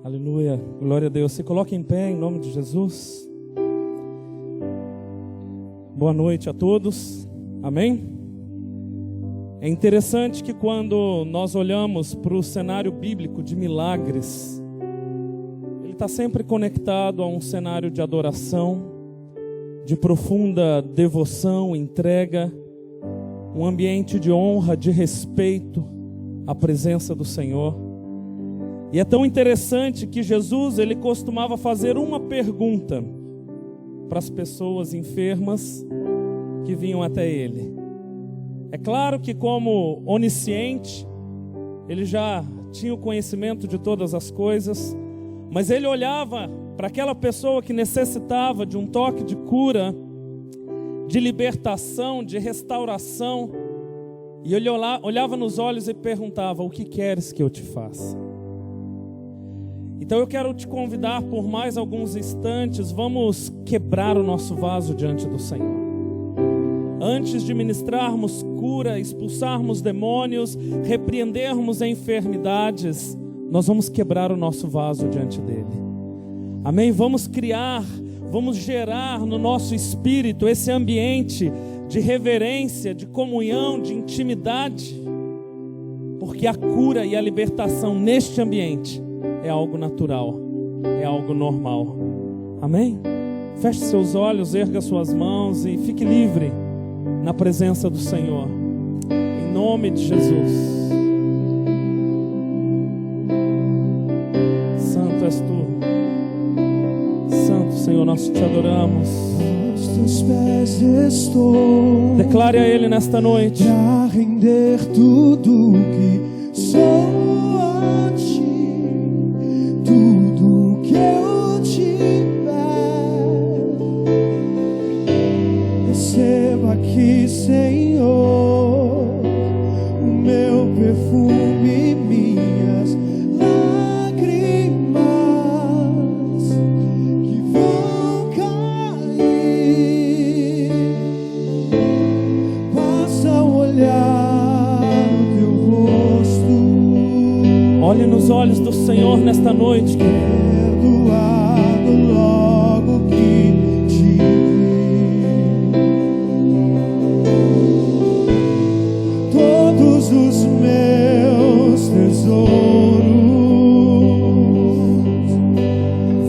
Aleluia, glória a Deus. Se coloque em pé em nome de Jesus. Boa noite a todos, amém? É interessante que quando nós olhamos para o cenário bíblico de milagres, ele está sempre conectado a um cenário de adoração, de profunda devoção, entrega, um ambiente de honra, de respeito à presença do Senhor. E é tão interessante que Jesus, ele costumava fazer uma pergunta para as pessoas enfermas que vinham até ele. É claro que, como onisciente, ele já tinha o conhecimento de todas as coisas, mas ele olhava para aquela pessoa que necessitava de um toque de cura, de libertação, de restauração, e ele olhava nos olhos e perguntava: o que queres que eu te faça? Então eu quero te convidar por mais alguns instantes, vamos quebrar o nosso vaso diante do Senhor. Antes de ministrarmos cura, expulsarmos demônios, repreendermos enfermidades, nós vamos quebrar o nosso vaso diante dele. Amém? Vamos criar, vamos gerar no nosso espírito esse ambiente de reverência, de comunhão, de intimidade, porque a cura e a libertação neste ambiente é algo natural, é algo normal. Amém? Feche seus olhos, erga suas mãos e fique livre na presença do Senhor, em nome de Jesus. Santo és tu, Santo Senhor, nós te adoramos. Aos teus pés estou, Declare a Ele nesta noite: pra render tudo que sou a ti, tudo que eu tiver. Receba aqui, Senhor, o meu perfume, minhas lágrimas que vão cair. Basta olhar o teu rosto. olhe nos olhos do Senhor nesta noite, Perdoado logo que te vi. Todos os meus tesouros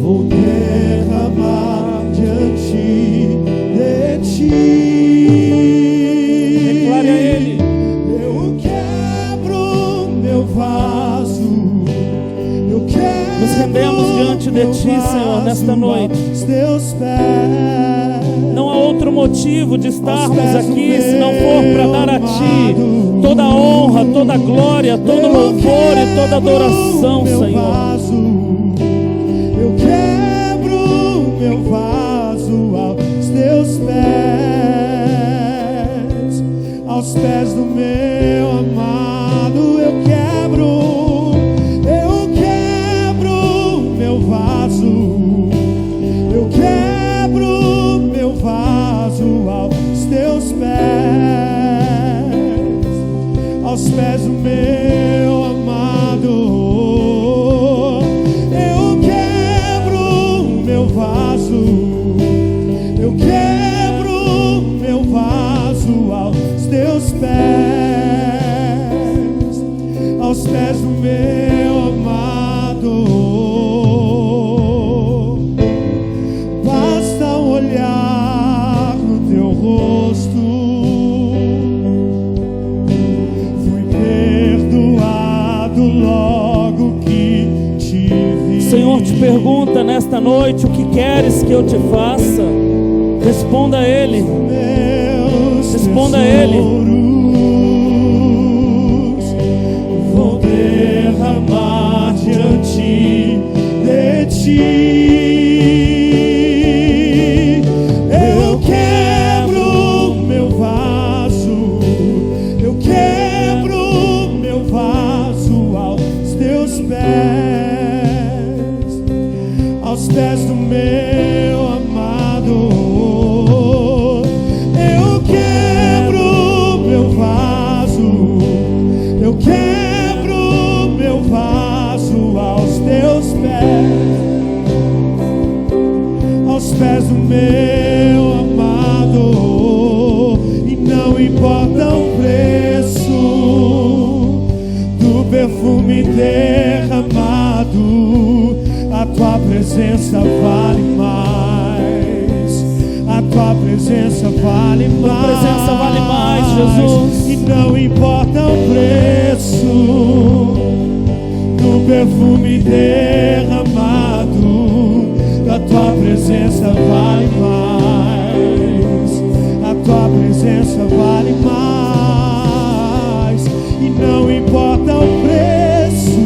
vou derramar diante de ti. declare a Ele. Eu quebro meu vaso, eu quebro. Nos rendemos diante de Ti, Senhor, nesta noite. Aos teus pés. Não há outro motivo de estarmos aqui se não for para dar a Ti toda a honra, toda a glória, todo louvor e toda adoração, meu Senhor. vaso, eu quebro meu vaso aos teus aos pés do meu amado. Eu quebro meu vaso, eu quebro meu vaso aos teus pés do meu amado. Eu quebro meu vaso, eu quebro meu vaso aos teus pés do meu amado. Basta olhar no teu rosto, fui perdoado logo que te vi. O Senhor te pergunta nesta noite: o que queres que eu te faça? Responda a Ele. Responda a Ele. Vou derramar diante de ti. Eu quebro meu vaso, eu quebro meu vaso aos teus pés do meu amado. Eu quebro meu vaso, eu quebro meu vaso aos teus pés. perfume derramado, a tua presença vale mais. A tua presença vale mais. Tua presença vale mais, Jesus. E não importa o preço do perfume derramado, a tua presença vale mais. A tua presença vale mais. E não importa o preço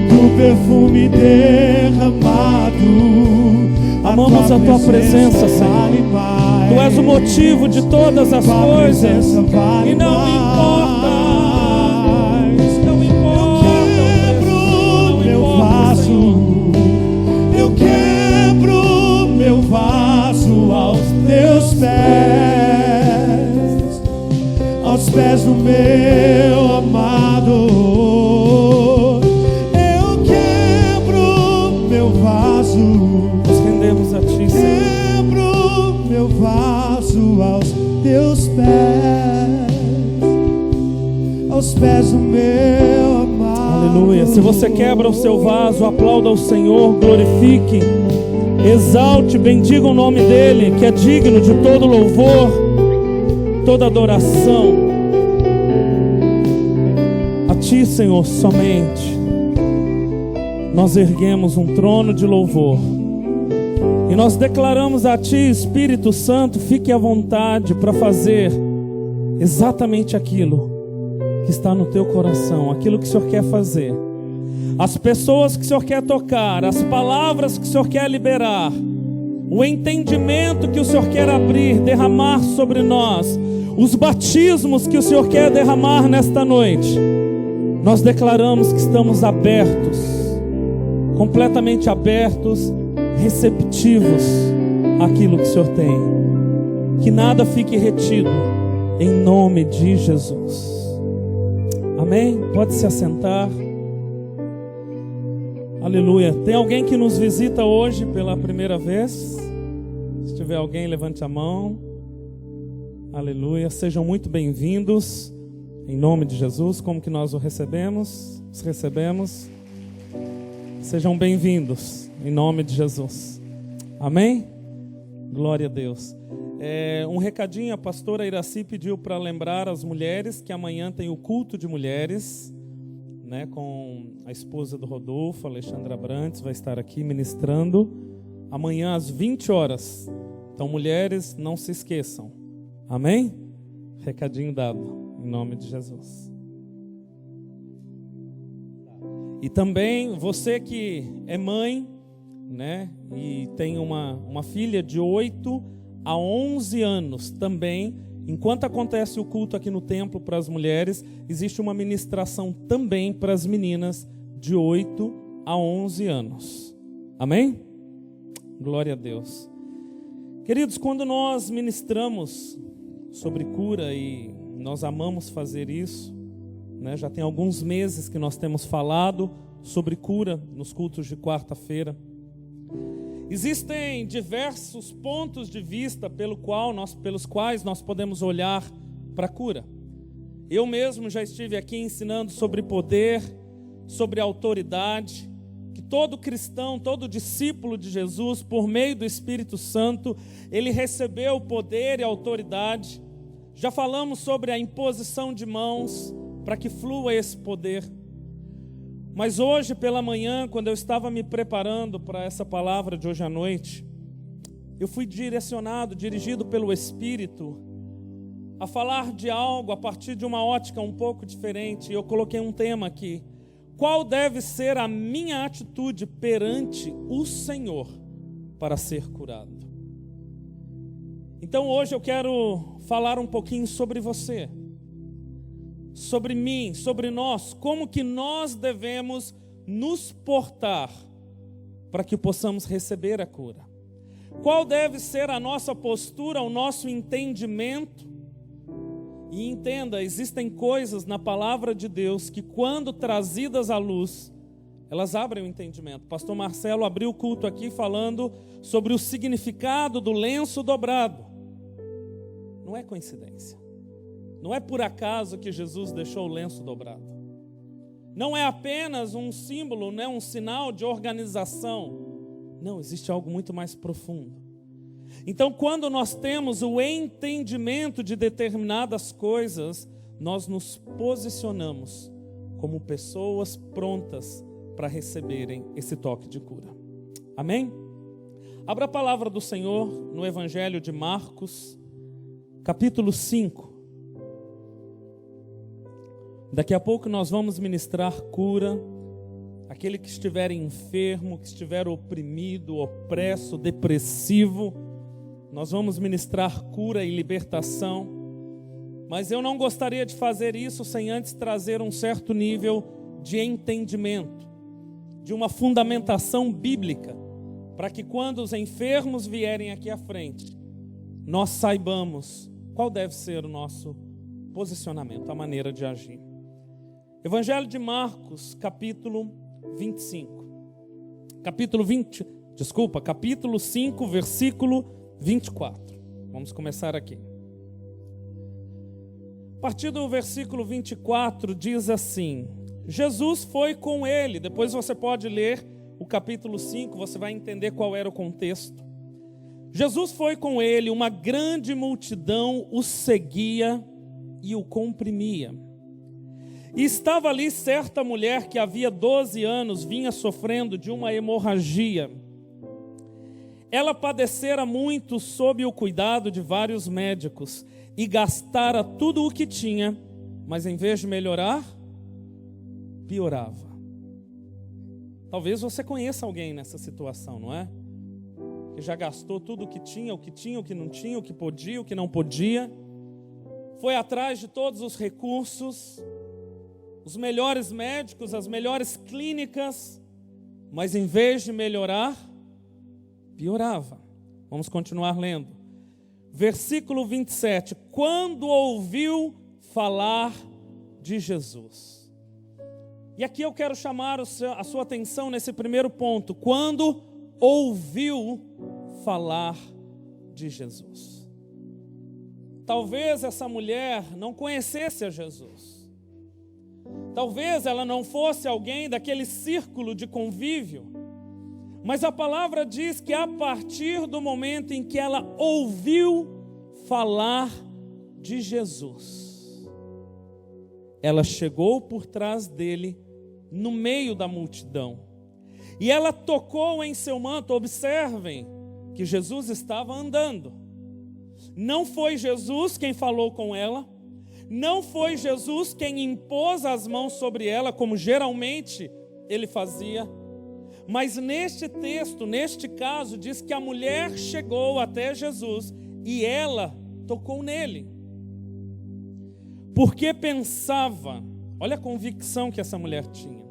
do perfume derramado. Amamos a tua presença, Senhor. Tu és o motivo de todas as coisas. E não importa. Não importa. Eu quebro meu vaso aos teus pés, aos pés do meu amado. Eu quebro meu vaso, Nos rendemos a ti, Senhor. quebro meu vaso aos teus pés, aos pés do meu amado. Aleluia. Se você quebra o seu vaso, aplauda o Senhor, glorifique, exalte, bendiga o nome dEle, que é digno de todo louvor, toda adoração. A ti, Senhor, somente nós erguemos um trono de louvor e nós declaramos a ti, Espírito Santo, fique à vontade para fazer exatamente aquilo que está no teu coração, aquilo que o Senhor quer fazer, as pessoas que o Senhor quer tocar, as palavras que o Senhor quer liberar, o entendimento que o Senhor quer abrir, derramar sobre nós, os batismos que o Senhor quer derramar nesta noite. Nós declaramos que estamos abertos, completamente abertos, receptivos àquilo que o Senhor tem. Que nada fique retido, em nome de Jesus. Amém? Pode se assentar. Aleluia. Tem alguém que nos visita hoje pela primeira vez? Se tiver alguém, levante a mão. Aleluia. Sejam muito bem-vindos. Em nome de Jesus. Como que nós o recebemos? Os recebemos. Sejam bem-vindos. Em nome de Jesus. Amém? Glória a Deus. Um recadinho, a pastora Iraci pediu para lembrar as mulheres que amanhã tem o culto de mulheres, né, com a esposa do Rodolfo, Alexandra Brantes, vai estar aqui ministrando amanhã às 20 horas. Então, mulheres, não se esqueçam. Amém? Recadinho dado, em nome de Jesus. E também você que é mãe, né, e tem uma filha de 8 a 11 anos também, enquanto acontece o culto aqui no templo para as mulheres, existe uma ministração também para as meninas de 8 a 11 anos. Amém? Glória a Deus. Queridos, quando nós ministramos sobre cura, e nós amamos fazer isso, né, já tem alguns meses que nós temos falado sobre cura nos cultos de quarta-feira. Existem diversos pontos de vista pelos quais nós podemos olhar para a cura. Eu mesmo já estive aqui ensinando sobre poder, sobre autoridade, que todo cristão, todo discípulo de Jesus, por meio do Espírito Santo, ele recebeu poder e autoridade. Já falamos sobre a imposição de mãos para que flua esse poder. Mas hoje pela manhã, quando eu estava me preparando para essa palavra de hoje à noite, eu fui dirigido pelo Espírito a falar de algo a partir de uma ótica um pouco diferente. Eu coloquei um tema aqui: qual deve ser a minha atitude perante o Senhor para ser curado? Então hoje eu quero falar um pouquinho sobre você, sobre mim, sobre nós, como que nós devemos nos portar para que possamos receber a cura. Qual deve ser a nossa postura, o nosso entendimento? E entenda, existem coisas na palavra de Deus que, quando trazidas à luz, elas abrem o entendimento. Pastor Marcelo abriu o culto aqui falando sobre o significado do lenço dobrado. Não é coincidência. Não é por acaso que Jesus deixou o lenço dobrado. não é apenas um símbolo, não é um sinal de organização. Não, existe algo muito mais profundo. Então, quando nós temos o entendimento de determinadas coisas, nós nos posicionamos como pessoas prontas para receberem esse toque de cura. Amém? Abra a palavra do Senhor no Evangelho de Marcos, capítulo 5. Daqui a pouco nós vamos ministrar cura. Aquele que estiver enfermo, que estiver oprimido, opresso, depressivo, nós vamos ministrar cura e libertação. Mas eu não gostaria de fazer isso sem antes trazer um certo nível de entendimento, de uma fundamentação bíblica, para que quando os enfermos vierem aqui à frente, nós saibamos qual deve ser o nosso posicionamento, a maneira de agir. Evangelho de Marcos, capítulo 5, versículo 24. Vamos começar aqui. A partir do versículo 24 diz assim: Jesus foi com ele. Depois você pode ler o capítulo 5, você vai entender qual era o contexto. Jesus foi com ele, uma grande multidão o seguia e o comprimia. E estava ali certa mulher que havia 12 anos vinha sofrendo de uma hemorragia. Ela padecera muito sob o cuidado de vários médicos e gastara tudo o que tinha, mas em vez de melhorar, piorava. Talvez você conheça alguém nessa situação, não é? Que já gastou tudo o que tinha, o que não tinha, o que podia, o que não podia. Foi atrás de todos os recursos, os melhores médicos, as melhores clínicas, mas em vez de melhorar, piorava. Vamos continuar lendo. Versículo 27. Quando ouviu falar de Jesus. E aqui eu quero chamar a sua atenção nesse primeiro ponto. Quando ouviu falar de Jesus. Talvez essa mulher não conhecesse a Jesus. Talvez ela não fosse alguém daquele círculo de convívio, mas a palavra diz que a partir do momento em que ela ouviu falar de Jesus, ela chegou por trás dele, no meio da multidão, e ela tocou em seu manto. Observem que Jesus estava andando. Não foi Jesus quem falou com ela, não foi Jesus quem impôs as mãos sobre ela, como geralmente ele fazia. Mas neste texto, neste caso, diz que a mulher chegou até Jesus e ela tocou nele. Porque pensava, olha a convicção que essa mulher tinha: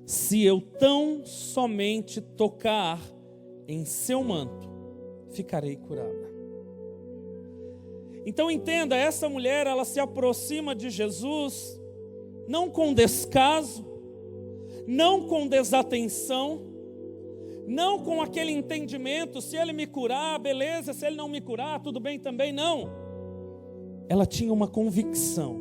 se eu tão somente tocar em seu manto, ficarei curada. Então entenda, essa mulher, ela se aproxima de Jesus, não com descaso, não com desatenção, não com aquele entendimento, se ele me curar, beleza, se ele não me curar, tudo bem também, não. Ela tinha uma convicção.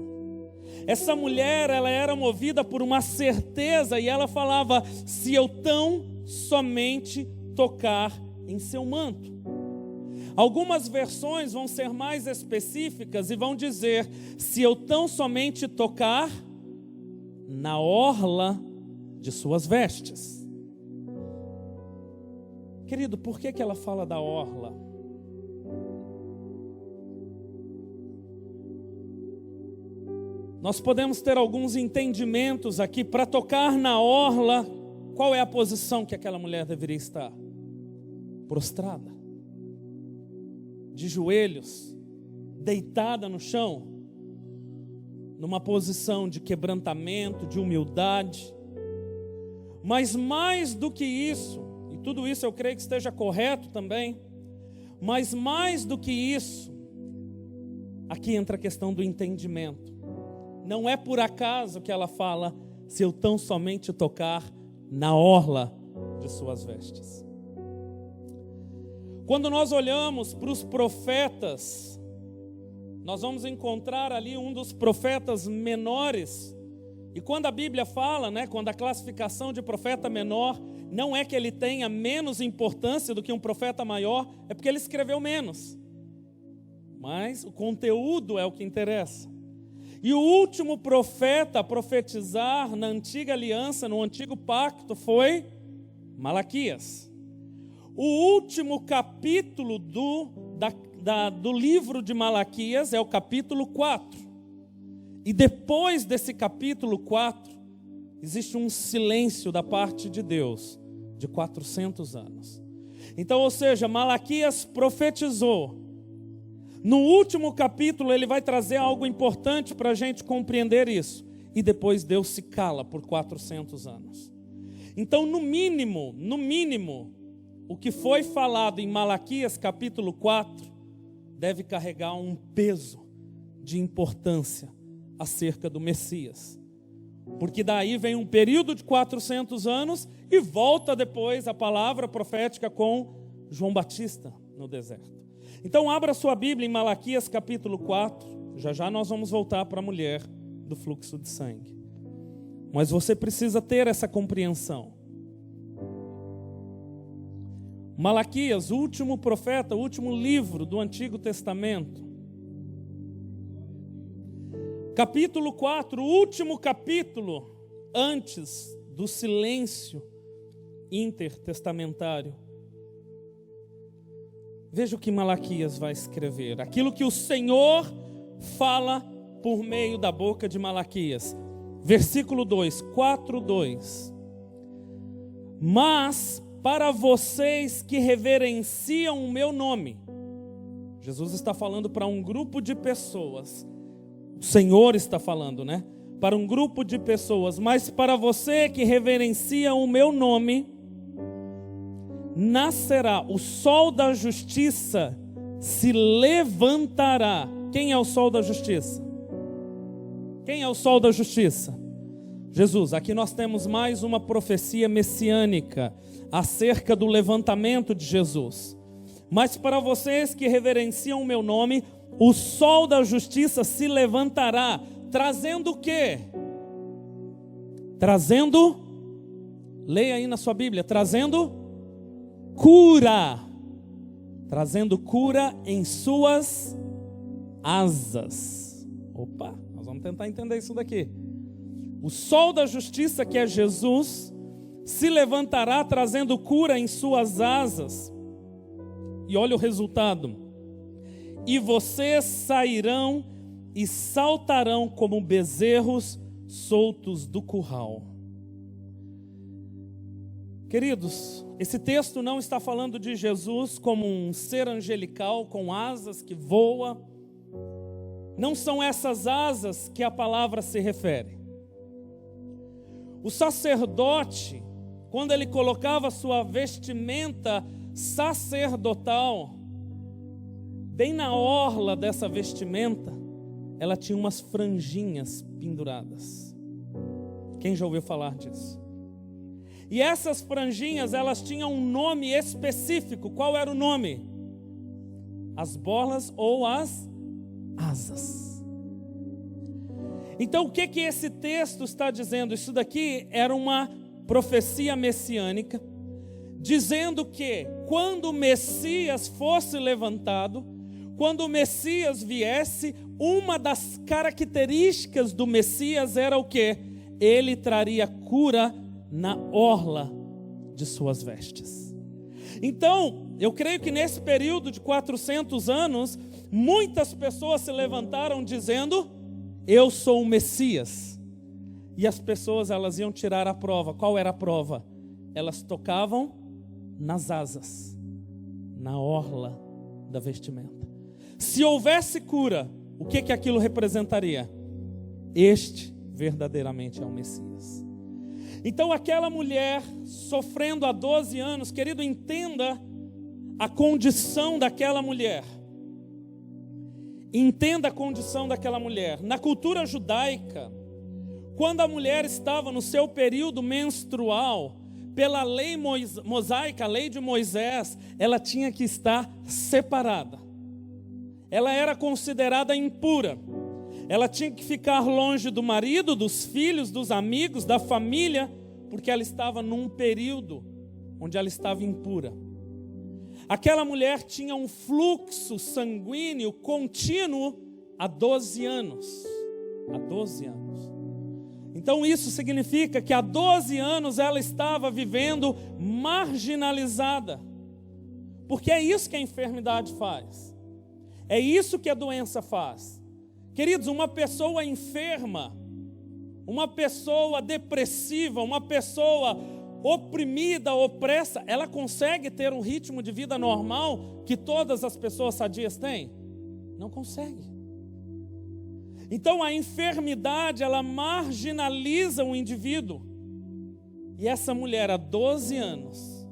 Essa mulher, ela era movida por uma certeza, e ela falava: se eu tão somente tocar em seu manto. Algumas versões vão ser mais específicas e vão dizer: se eu tão somente tocar na orla de suas vestes. Querido, por que ela fala da orla? Nós podemos ter alguns entendimentos aqui. Para tocar na orla, qual é a posição que aquela mulher deveria estar? Prostrada, de joelhos, deitada no chão, numa posição de quebrantamento, de humildade. Mas mais do que isso, e tudo isso eu creio que esteja correto também, mas mais do que isso, aqui entra a questão do entendimento. Não é por acaso que ela fala: se eu tão somente tocar na orla de suas vestes. Quando nós olhamos para os profetas, nós vamos encontrar ali um dos profetas menores E quando a Bíblia fala, quando a classificação de profeta menor, não é que ele tenha menos importância do que um profeta maior, é porque ele escreveu menos. Mas o conteúdo é o que interessa. E o último profeta a profetizar na antiga aliança, no antigo pacto, foi Malaquias. O último capítulo do livro de Malaquias é o capítulo 4. E depois desse capítulo 4, existe um silêncio da parte de Deus de 400 anos. Então, ou seja, Malaquias profetizou. No último capítulo ele vai trazer algo importante para a gente compreender isso. E depois Deus se cala por 400 anos. Então, no mínimo, o que foi falado em Malaquias capítulo 4 deve carregar um peso de importância acerca do Messias. Porque daí vem um período de 400 anos e volta depois a palavra profética com João Batista no deserto. Então abra sua Bíblia em Malaquias capítulo 4. Já nós vamos voltar para a mulher do fluxo de sangue. Mas você precisa ter essa compreensão. Malaquias, o último profeta, o último livro do Antigo Testamento. Capítulo 4, o último capítulo antes do silêncio intertestamentário. Veja o que Malaquias vai escrever. Aquilo que o Senhor fala por meio da boca de Malaquias. Versículo 2, 4:2. Mas para vocês que reverenciam o meu nome. Jesus está falando para um grupo de pessoas. O Senhor está falando, para um grupo de pessoas. Mas para você que reverencia o meu nome, nascerá o sol da justiça, se levantará. Quem é o sol da justiça? Quem é o sol da justiça? Jesus. Aqui nós temos mais uma profecia messiânica acerca do levantamento de Jesus. Mas para vocês que reverenciam o meu nome, o sol da justiça se levantará, trazendo o quê? Leia aí na sua Bíblia, trazendo cura em suas asas. Opa, nós vamos tentar entender isso daqui. O sol da justiça, que é Jesus, se levantará trazendo cura em suas asas. E olha o resultado. E vocês sairão e saltarão como bezerros soltos do curral. Queridos, esse texto não está falando de Jesus como um ser angelical com asas que voa. Não são essas asas que a palavra se refere. O sacerdote, quando ele colocava sua vestimenta sacerdotal, bem na orla dessa vestimenta, ela tinha umas franjinhas penduradas. Quem já ouviu falar disso? E essas franjinhas, elas tinham um nome específico. Qual era o nome? As bolas ou as asas. Então o que esse texto está dizendo? Isso daqui era uma profecia messiânica, dizendo que quando o Messias fosse levantado, quando o Messias viesse, uma das características do Messias era o quê? Ele traria cura na orla de suas vestes. Então, eu creio que nesse período de 400 anos, muitas pessoas se levantaram dizendo: eu sou o Messias. E as pessoas, elas iam tirar a prova. Qual era a prova? Elas tocavam nas asas, na orla da vestimenta. Se houvesse cura, o que aquilo representaria? Este verdadeiramente é o Messias. Então aquela mulher sofrendo há 12 anos, querido, entenda a condição daquela mulher. Entenda a condição daquela mulher. Na cultura judaica, quando a mulher estava no seu período menstrual, pela lei mosaica, a lei de Moisés, ela tinha que estar separada. Ela era considerada impura. Ela tinha que ficar longe do marido, dos filhos, dos amigos, da família, porque ela estava num período onde ela estava impura. Aquela mulher tinha um fluxo sanguíneo contínuo há 12 anos. Há 12 anos. Então isso significa que há 12 anos ela estava vivendo marginalizada. Porque é isso que a enfermidade faz. É isso que a doença faz. Queridos, uma pessoa enferma, uma pessoa depressiva, uma pessoa oprimida, opressa, ela consegue ter um ritmo de vida normal que todas as pessoas sadias têm? Não consegue. Então a enfermidade, ela marginaliza o indivíduo. E essa mulher há 12 anos,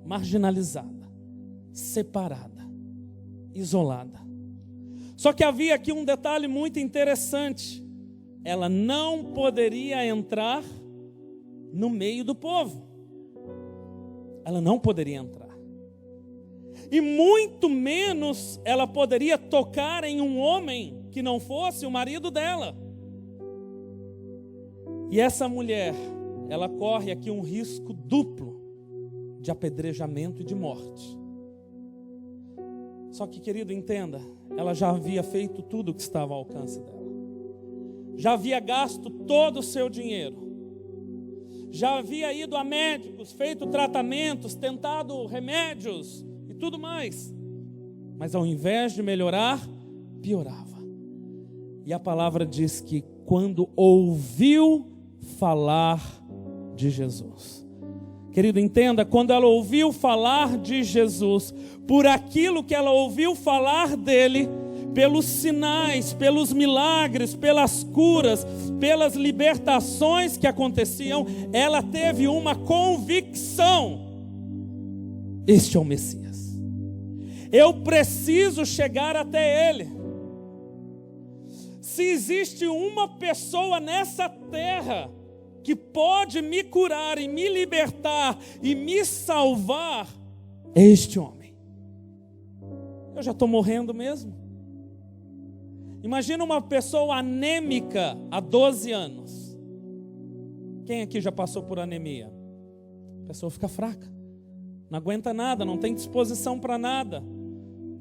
marginalizada, separada, isolada. Só que havia aqui um detalhe muito interessante. Ela não poderia entrar no meio do povo. Ela não poderia entrar. E muito menos ela poderia tocar em um homem que não fosse o marido dela. E essa mulher, ela corre aqui um risco duplo de apedrejamento e de morte. Só que, querido, entenda, ela já havia feito tudo o que estava ao alcance dela. Já havia gasto todo o seu dinheiro. Já havia ido a médicos, feito tratamentos, tentado remédios e tudo mais. Mas ao invés de melhorar, piorava. E a palavra diz que quando ouviu falar de Jesus. Querido, entenda, quando ela ouviu falar de Jesus, por aquilo que ela ouviu falar dele, pelos sinais, pelos milagres, pelas curas, pelas libertações que aconteciam, ela teve uma convicção: este é o Messias. Eu preciso chegar até ele. Se existe uma pessoa nessa terra que pode me curar e me libertar e me salvar, é este homem. Eu já estou morrendo mesmo. Imagina uma pessoa anêmica há 12 anos. Quem aqui já passou por anemia? A pessoa fica fraca, não aguenta nada, não tem disposição para nada.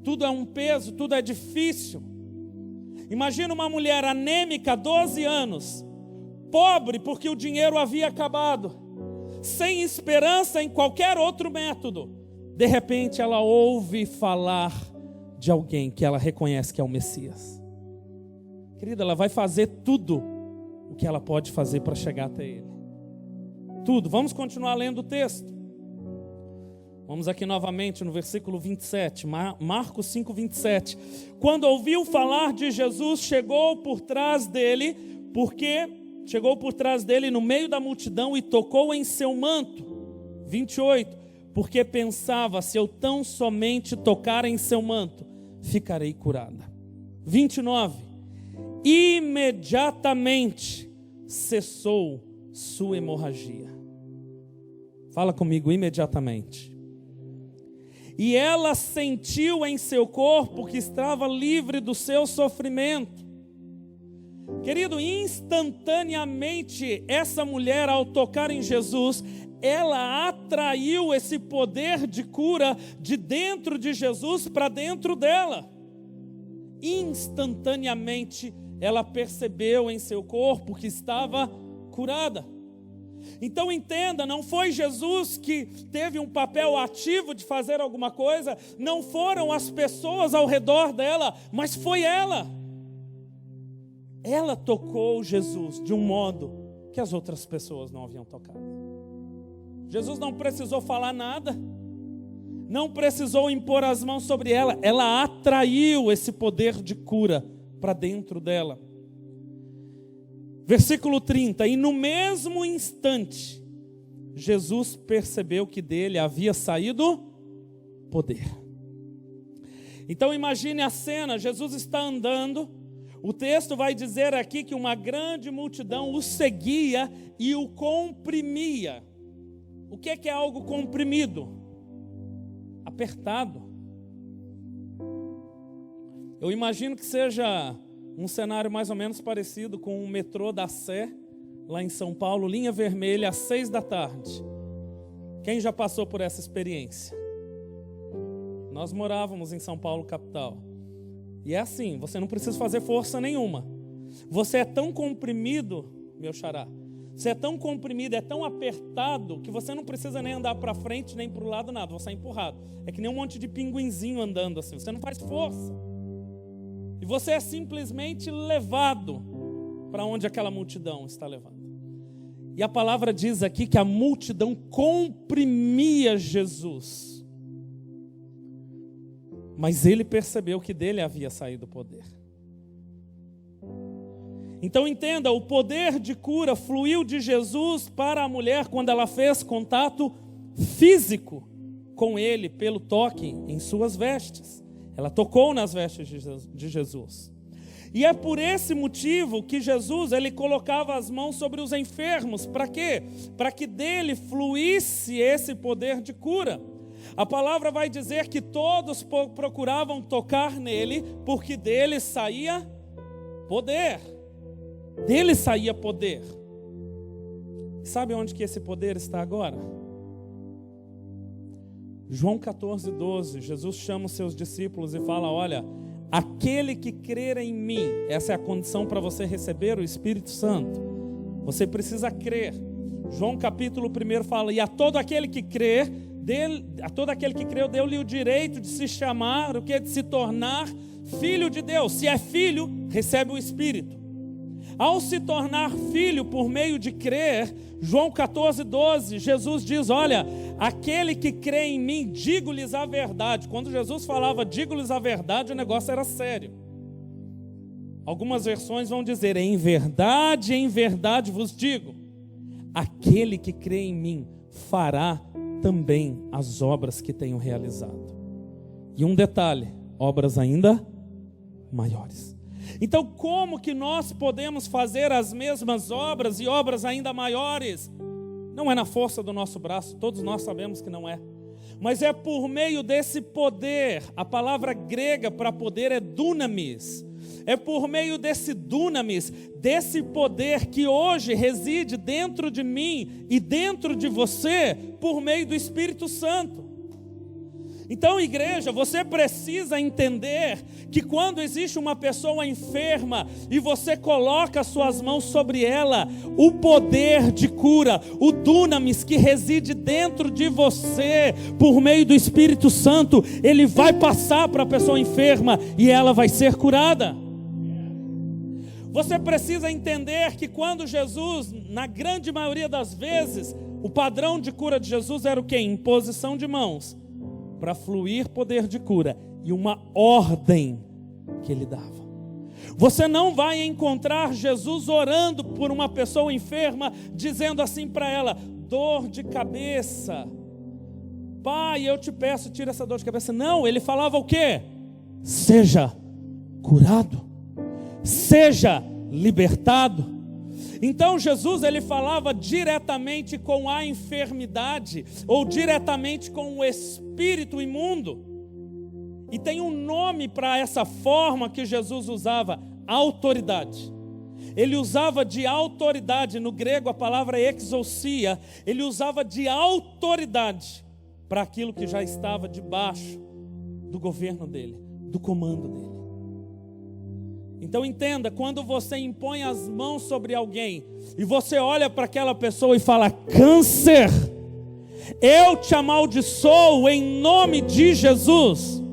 Tudo é um peso, tudo é difícil. Imagina uma mulher anêmica há 12 anos, pobre porque o dinheiro havia acabado, sem esperança em qualquer outro método. De repente ela ouve falar de alguém que ela reconhece que é o Messias. Querida, ela vai fazer tudo o que ela pode fazer para chegar até ele. Tudo. Vamos continuar lendo o texto. Vamos aqui novamente no versículo 27, Marcos 5, 27. Quando ouviu falar de Jesus, chegou por trás dele no meio da multidão e tocou em seu manto. 28. Porque pensava: se eu tão somente tocar em seu manto, ficarei curada. 29. Imediatamente cessou sua hemorragia. Fala comigo, imediatamente. E ela sentiu em seu corpo que estava livre do seu sofrimento. Querido, instantaneamente essa mulher, ao tocar em Jesus, ela atraiu esse poder de cura de dentro de Jesus para dentro dela. Instantaneamente ela percebeu em seu corpo que estava curada. Então entenda, não foi Jesus que teve um papel ativo de fazer alguma coisa, não foram as pessoas ao redor dela, mas foi ela. Ela tocou Jesus de um modo que as outras pessoas não haviam tocado. Jesus não precisou falar nada, não precisou impor as mãos sobre ela, ela atraiu esse poder de cura para dentro dela. Versículo 30, e no mesmo instante, Jesus percebeu que dele havia saído poder. Então imagine a cena, Jesus está andando, o texto vai dizer aqui que uma grande multidão o seguia e o comprimia. O que é algo comprimido? Apertado. Eu imagino que seja um cenário mais ou menos parecido com o metrô da Sé, lá em São Paulo, linha vermelha, às 6 da tarde. Quem já passou por essa experiência? Nós morávamos em São Paulo, capital. E é assim, você não precisa fazer força nenhuma. Você é tão comprimido, meu xará, você é tão comprimido, é tão apertado, que você não precisa nem andar para frente, nem para o lado, nada. Você é empurrado. É que nem um monte de pinguinzinho andando assim. Você não faz força. E você é simplesmente levado para onde aquela multidão está levando. E a palavra diz aqui que a multidão comprimia Jesus. Mas ele percebeu que dele havia saído o poder. Então entenda, o poder de cura fluiu de Jesus para a mulher quando ela fez contato físico com ele pelo toque em suas vestes. Ela tocou nas vestes de Jesus. E é por esse motivo que Jesus ele colocava as mãos sobre os enfermos. Para quê? Para que dele fluísse esse poder de cura. A palavra vai dizer que todos procuravam tocar nele, porque dele saía poder. Dele saía poder. Sabe onde que esse poder está agora? João 14:12, Jesus chama os seus discípulos e fala: olha, aquele que crer em mim, essa é a condição para você receber o Espírito Santo. Você precisa crer. João capítulo 1 fala: e a todo aquele que crer, deu-lhe o direito de se chamar, o que? De se tornar filho de Deus. Se é filho, recebe o Espírito. Ao se tornar filho por meio de crer, João 14:12, Jesus diz: olha, aquele que crê em mim, digo-lhes a verdade. Quando Jesus falava digo-lhes a verdade, o negócio era sério. Algumas versões vão dizer: em verdade vos digo, aquele que crê em mim fará também as obras que tenho realizado. E um detalhe, obras ainda maiores. Então, como que nós podemos fazer as mesmas obras e obras ainda maiores? Não é na força do nosso braço, todos nós sabemos que não é. Mas é por meio desse poder. A palavra grega para poder é dunamis. É por meio desse dunamis, desse poder que hoje reside dentro de mim e dentro de você, por meio do Espírito Santo. Então, igreja, você precisa entender que quando existe uma pessoa enferma e você coloca as suas mãos sobre ela, o poder de cura, o dunamis que reside dentro de você, por meio do Espírito Santo, ele vai passar para a pessoa enferma e ela vai ser curada. Você precisa entender que quando Jesus, na grande maioria das vezes, o padrão de cura de Jesus era o quê? Imposição de mãos, para fluir poder de cura e uma ordem que ele dava. Você não vai encontrar Jesus orando por uma pessoa enferma, dizendo assim para ela: dor de cabeça, Pai, eu te peço, tira essa dor de cabeça. Não, ele falava o quê? Seja curado, seja libertado. Então Jesus ele falava diretamente com a enfermidade ou diretamente com o espírito imundo. E tem um nome para essa forma que Jesus usava: autoridade. Ele usava de autoridade, no grego a palavra é exousia. Ele usava de autoridade para aquilo que já estava debaixo do governo dele, do comando dele. Então entenda, quando você impõe as mãos sobre alguém e você olha para aquela pessoa e fala: câncer, eu te amaldiçoo em nome de Jesus,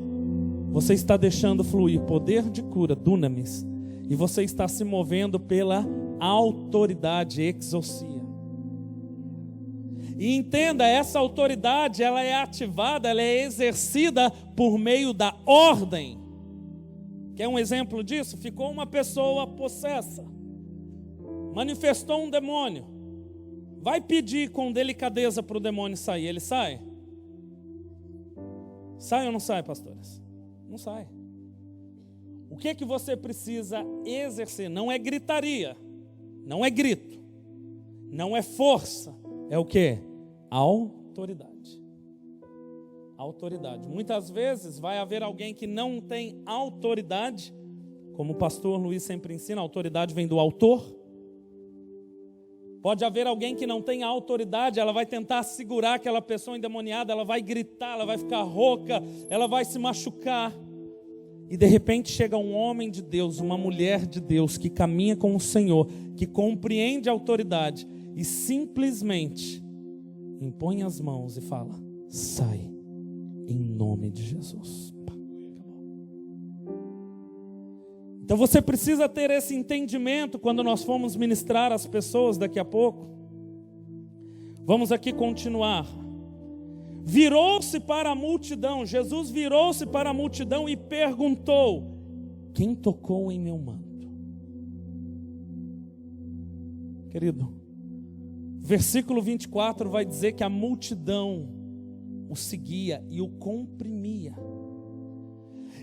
você está deixando fluir poder de cura, dunamis, e você está se movendo pela autoridade, exousia. E entenda, essa autoridade ela é ativada, ela é exercida por meio da ordem. Quer um exemplo disso? Ficou uma pessoa possessa, manifestou um demônio, vai pedir com delicadeza para o demônio sair, ele sai? Sai ou não sai, pastores? Não sai. O que que você precisa exercer? Não é gritaria, não é grito, não é força, é o quê? Autoridade. Autoridade. Muitas vezes vai haver alguém que não tem autoridade Como o pastor Luiz sempre ensina, a autoridade vem do autor. Pode haver alguém que não tenha autoridade, ela vai tentar segurar aquela pessoa endemoniada, ela vai gritar, ela vai ficar rouca, ela vai se machucar. E de repente chega um homem de Deus, uma mulher de Deus, que caminha com o Senhor, que compreende a autoridade e simplesmente impõe as mãos e fala: sai, em nome de Jesus. Então você precisa ter esse entendimento quando nós formos ministrar às pessoas daqui a pouco. Vamos aqui continuar. Virou-se para a multidão, Jesus virou-se para a multidão e perguntou: quem tocou em meu manto? Querido, versículo 24 vai dizer que a multidão o seguia e o comprimia.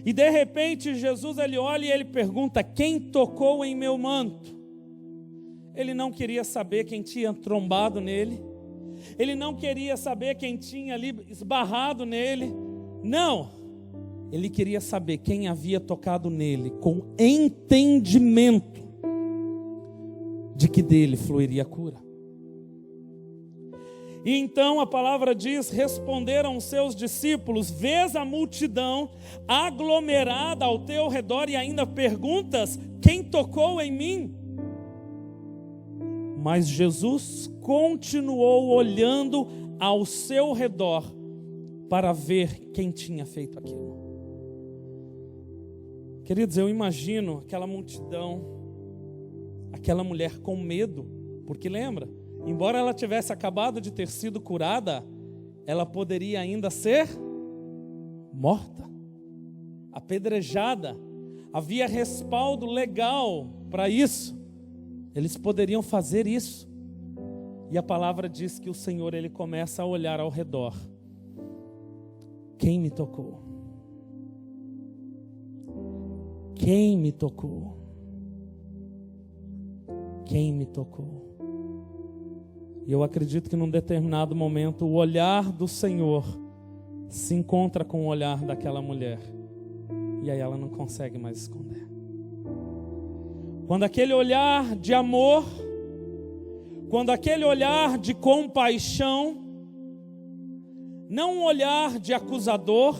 E de repente Jesus ele olha e ele pergunta: quem tocou em meu manto? Ele não queria saber quem tinha trombado nele. Ele não queria saber quem tinha ali esbarrado nele. Não. Ele queria saber quem havia tocado nele com entendimento de que dele fluiria a cura. E então a palavra diz: responderam os seus discípulos: vês a multidão aglomerada ao teu redor e ainda perguntas: quem tocou em mim? Mas Jesus continuou olhando ao seu redor para ver quem tinha feito aquilo. Queridos, eu imagino aquela multidão, aquela mulher com medo, porque lembra, embora ela tivesse acabado de ter sido curada, ela poderia ainda ser morta, apedrejada. Havia respaldo legal para isso. Eles poderiam fazer isso. E a palavra diz que o Senhor ele começa a olhar ao redor. Quem me tocou? Quem me tocou? Quem me tocou? E eu acredito que num determinado momento o olhar do Senhor se encontra com o olhar daquela mulher. E aí ela não consegue mais esconder. Quando aquele olhar de amor, quando aquele olhar de compaixão, não um olhar de acusador,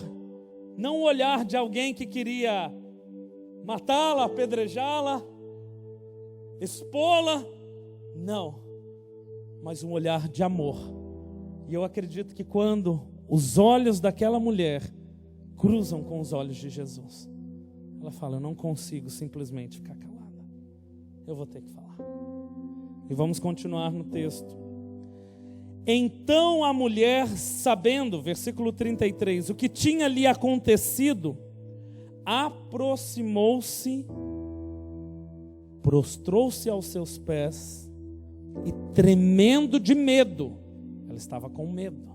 não um olhar de alguém que queria matá-la, apedrejá-la, expô-la, não, mas um olhar de amor. E eu acredito que quando os olhos daquela mulher cruzam com os olhos de Jesus, ela fala: eu não consigo simplesmente ficar calada, eu vou ter que falar. E vamos continuar no texto. Então a mulher, sabendo, versículo 33, o que tinha lhe acontecido, aproximou-se, prostrou-se aos seus pés e, tremendo de medo, ela estava com medo,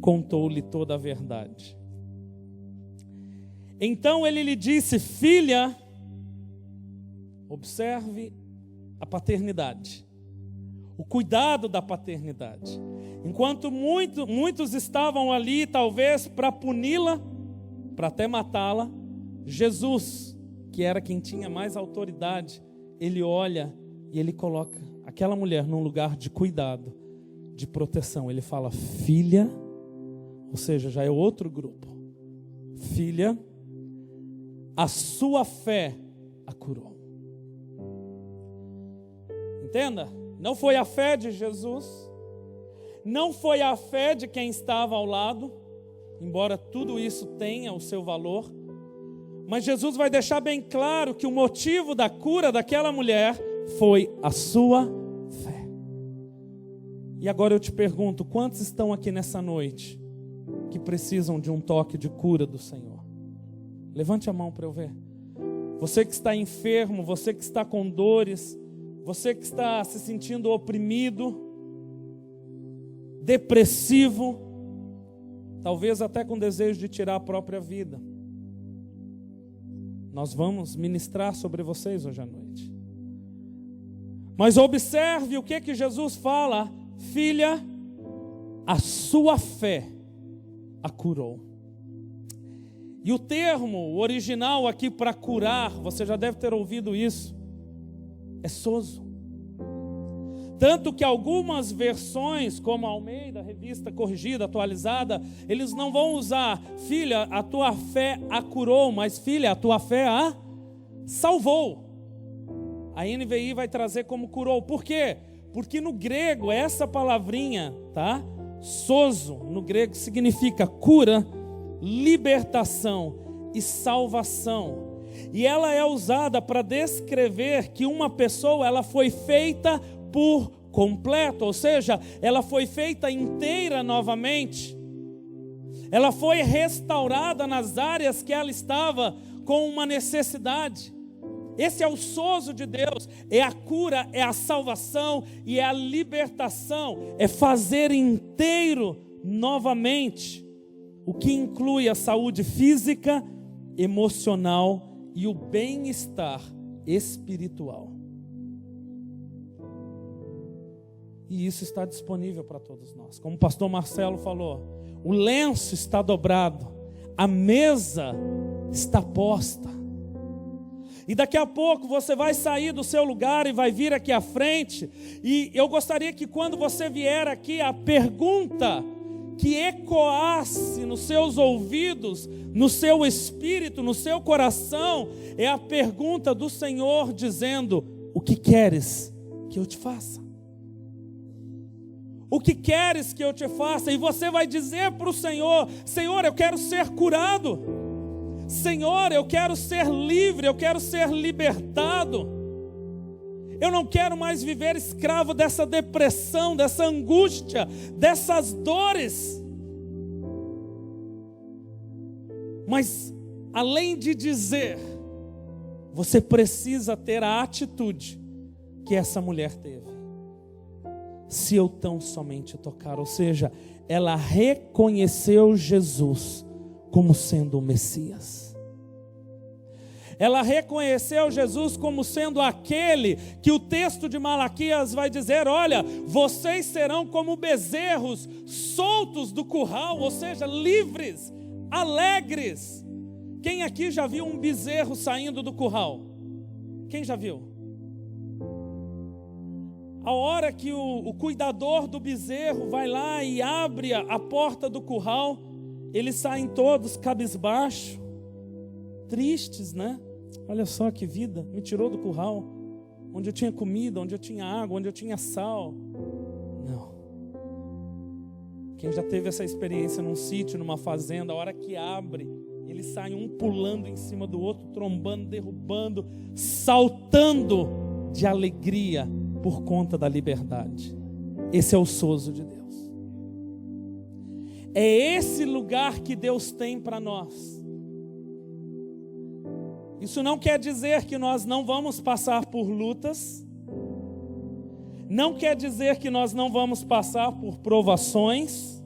contou-lhe toda a verdade. Então ele lhe disse: filha, observe a paternidade, o cuidado da paternidade. Enquanto muitos estavam ali, talvez para puni-la, para até matá-la, Jesus, que era quem tinha mais autoridade, ele olha e ele coloca aquela mulher num lugar de cuidado, de proteção. Ele fala: filha, ou seja, já é outro grupo. Filha, a sua fé a curou. Entenda, não foi a fé de Jesus, não foi a fé de quem estava ao lado, embora tudo isso tenha o seu valor, mas Jesus vai deixar bem claro que o motivo da cura daquela mulher foi a sua fé. E agora eu te pergunto: quantos estão aqui nessa noite que precisam de um toque de cura do Senhor? Levante a mão para eu ver. Você que está enfermo, você que está com dores, você que está se sentindo oprimido, depressivo, talvez até com desejo de tirar a própria vida. Nós vamos ministrar sobre vocês hoje à noite. Mas observe o que Jesus fala: filha, a sua fé a curou. E o termo original aqui para curar, você já deve ter ouvido isso, é sozo. Tanto que algumas versões, como a Almeida, Revista Corrigida, Atualizada, eles não vão usar, filha, a tua fé a curou, mas filha, a tua fé a salvou. A NVI vai trazer como curou. Por quê? Porque no grego, essa palavrinha, tá? Sozo, no grego significa cura, libertação e salvação. E ela é usada para descrever que uma pessoa, ela foi feita por completo, ou seja, ela foi feita inteira novamente. Ela foi restaurada nas áreas que ela estava com uma necessidade. Esse é o sozo de Deus, é a cura, é a salvação e é a libertação, é fazer inteiro novamente, o que inclui a saúde física, emocional e o bem-estar espiritual. E isso está disponível para todos nós. Como o pastor Marcelo falou, o lenço está dobrado, a mesa está posta. E daqui a pouco você vai sair do seu lugar e vai vir aqui à frente. E eu gostaria que quando você vier aqui, a pergunta que ecoasse nos seus ouvidos, no seu espírito, no seu coração, é a pergunta do Senhor dizendo: o que queres que eu te faça? O que queres que eu te faça? E você vai dizer para o Senhor: Senhor, eu quero ser curado. Senhor, eu quero ser livre, eu quero ser libertado. Eu não quero mais viver escravo dessa depressão, dessa angústia, dessas dores. Mas, além de dizer, você precisa ter a atitude que essa mulher teve. Se eu tão somente tocar, ou seja, ela reconheceu Jesus como sendo o Messias. Ela reconheceu Jesus como sendo aquele que o texto de Malaquias vai dizer: olha, vocês serão como bezerros soltos do curral, ou seja, livres, alegres. Quem aqui já viu um bezerro saindo do curral? Quem já viu? A hora que o cuidador do bezerro vai lá e abre a porta do curral, eles saem todos cabisbaixo, tristes, né? Olha só que vida, me tirou do curral, onde eu tinha comida, onde eu tinha água, onde eu tinha sal. Não. Quem já teve essa experiência num sítio, numa fazenda, a hora que abre, eles saem um pulando em cima do outro, trombando, derrubando, saltando de alegria por conta da liberdade. Esse é o sozo de Deus. É esse lugar que Deus tem para nós. Isso não quer dizer que nós não vamos passar por lutas. Não quer dizer que nós não vamos passar por provações.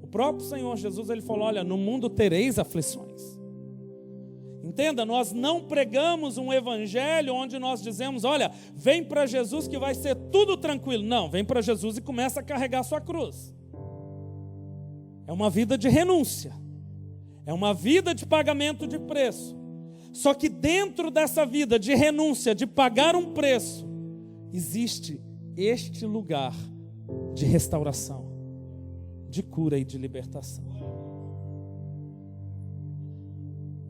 O próprio Senhor Jesus, ele falou: olha, no mundo tereis aflições. Entenda, nós não pregamos um evangelho onde nós dizemos: olha, vem para Jesus que vai ser tudo tranquilo. Não, vem para Jesus e começa a carregar a sua cruz. É uma vida de renúncia. É uma vida de pagamento de preço. Só que dentro dessa vida de renúncia, de pagar um preço, existe este lugar de restauração, de cura e de libertação.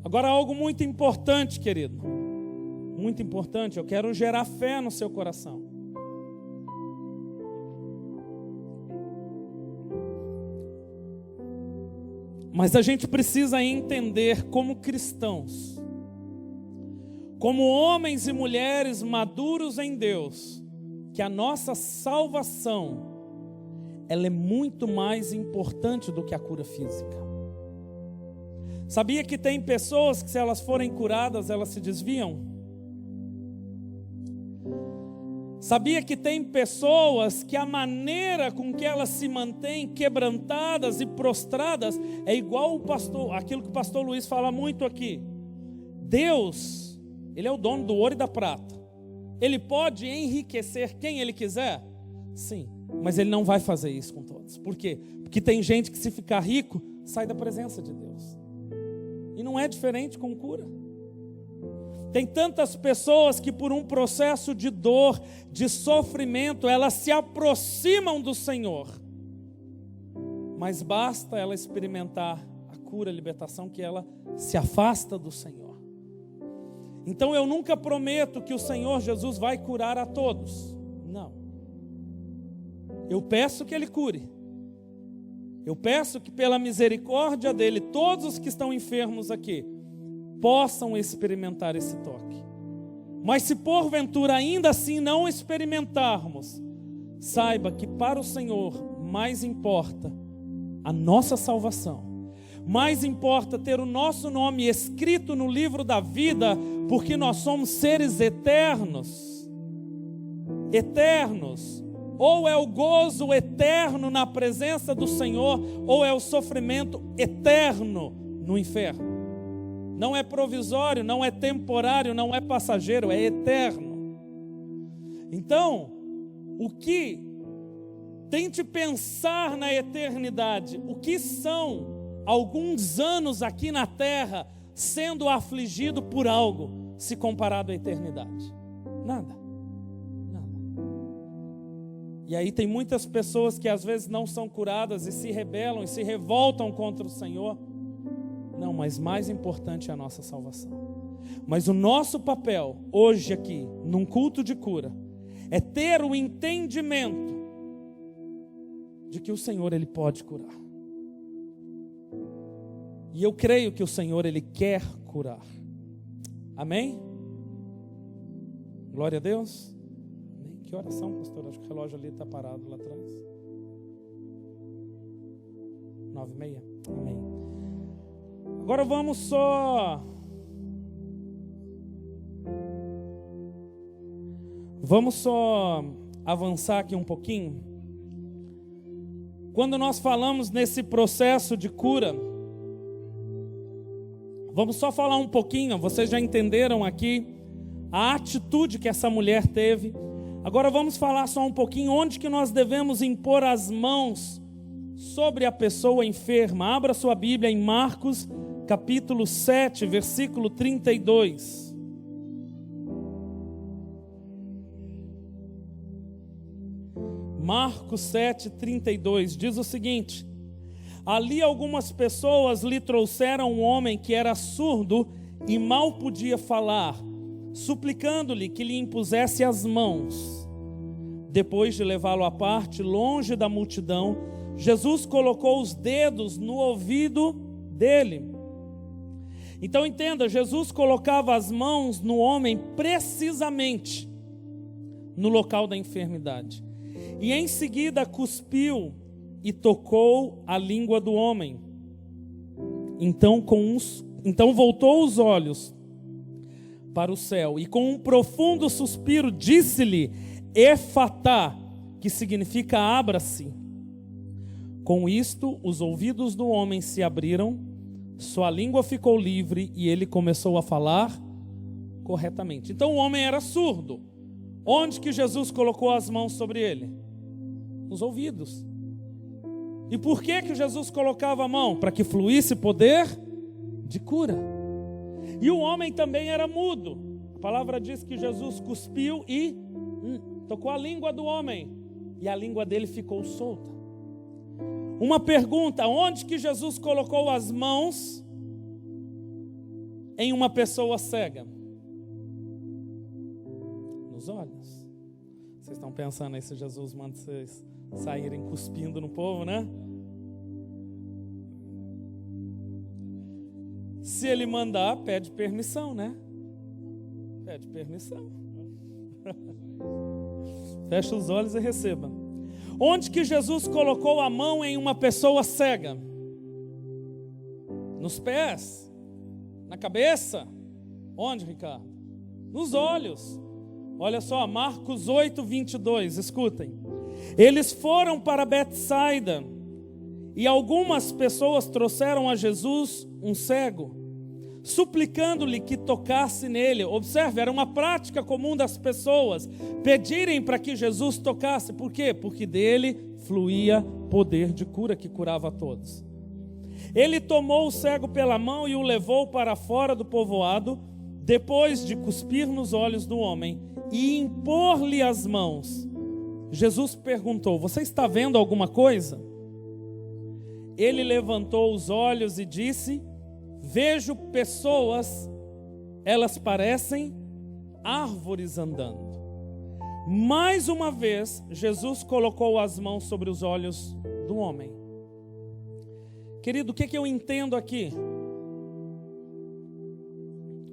Agora, algo muito importante, querido. Muito importante, eu quero gerar fé no seu coração. Mas a gente precisa entender como cristãos, como homens e mulheres maduros em Deus, que a nossa salvação, ela é muito mais importante do que a cura física. Sabia que tem pessoas que, se elas forem curadas, elas se desviam? Sabia que tem pessoas que a maneira com que elas se mantêm quebrantadas e prostradas é igual aquilo que o pastor Luiz fala muito aqui. Deus, Ele é o dono do ouro e da prata. Ele pode enriquecer quem Ele quiser? Sim, mas Ele não vai fazer isso com todos. Por quê? Porque tem gente que, se ficar rico, sai da presença de Deus. E não é diferente com cura. Tem tantas pessoas que por um processo de dor, de sofrimento, elas se aproximam do Senhor. Mas basta ela experimentar a cura, a libertação, que ela se afasta do Senhor. Então eu nunca prometo que o Senhor Jesus vai curar a todos. Não. Eu peço que Ele cure. Eu peço que pela misericórdia dEle, todos os que estão enfermos aqui, possam experimentar esse toque. Mas se porventura ainda assim não experimentarmos, saiba que para o Senhor mais importa a nossa salvação. Mais importa ter o nosso nome escrito no livro da vida, porque nós somos seres eternos. Eternos. Ou é o gozo eterno na presença do Senhor, ou é o sofrimento eterno no inferno. Não é provisório, não é temporário, não é passageiro, é eterno. Então, tente pensar na eternidade. O que são alguns anos aqui na terra sendo afligido por algo, se comparado à eternidade? Nada. E aí tem muitas pessoas que às vezes não são curadas e se rebelam e se revoltam contra o Senhor. Não, mas mais importante é a nossa salvação. Mas o nosso papel hoje aqui, num culto de cura, é ter o entendimento de que o Senhor, Ele pode curar. E eu creio que o Senhor, Ele quer curar. Amém? Glória a Deus. Que oração, pastor? Acho que o relógio ali está parado lá atrás. 9h30. Amém. Agora vamos só avançar aqui um pouquinho. Quando nós falamos nesse processo de cura, vamos só falar um pouquinho. Vocês já entenderam aqui a atitude que essa mulher teve. Agora vamos falar só um pouquinho onde que nós devemos impor as mãos sobre a pessoa enferma. Abra sua Bíblia em Marcos, capítulo 7, versículo 32. Marcos 7, 32 diz o seguinte: ali algumas pessoas lhe trouxeram um homem que era surdo e mal podia falar, suplicando-lhe que lhe impusesse as mãos. Depois de levá-lo à parte, longe da multidão, Jesus colocou os dedos no ouvido dele. Então entenda, Jesus colocava as mãos no homem precisamente no local da enfermidade. E em seguida cuspiu e tocou a língua do homem. Então voltou os olhos para o céu e com um profundo suspiro disse-lhe: Efatá, que significa abra-se. Com isto os ouvidos do homem se abriram, sua língua ficou livre e ele começou a falar corretamente. Então o homem era surdo. Onde que Jesus colocou as mãos sobre ele? Nos ouvidos. E por que Jesus colocava a mão? Para que fluísse poder de cura. E o homem também era mudo. A palavra diz que Jesus cuspiu e tocou a língua do homem. E a língua dele ficou solta. Uma pergunta: onde que Jesus colocou as mãos em uma pessoa cega? Nos olhos. Vocês estão pensando aí se Jesus manda vocês saírem cuspindo no povo, né? Se ele mandar, pede permissão, né? Pede permissão. Fecha os olhos e receba. Onde que Jesus colocou a mão em uma pessoa cega? Nos pés? Na cabeça? Onde, Ricardo? Nos olhos. Olha só, Marcos 8, 22, escutem. Eles foram para Betsaida e algumas pessoas trouxeram a Jesus um cego, suplicando-lhe que tocasse nele. Observe, era uma prática comum das pessoas pedirem para que Jesus tocasse. Por quê? Porque dele fluía poder de cura que curava a todos. Ele tomou o cego pela mão e o levou para fora do povoado, depois de cuspir nos olhos do homem e impor-lhe as mãos. Jesus perguntou: você está vendo alguma coisa? Ele levantou os olhos e disse: vejo pessoas, elas parecem árvores andando. Mais uma vez, Jesus colocou as mãos sobre os olhos do homem. Querido, o que eu entendo aqui?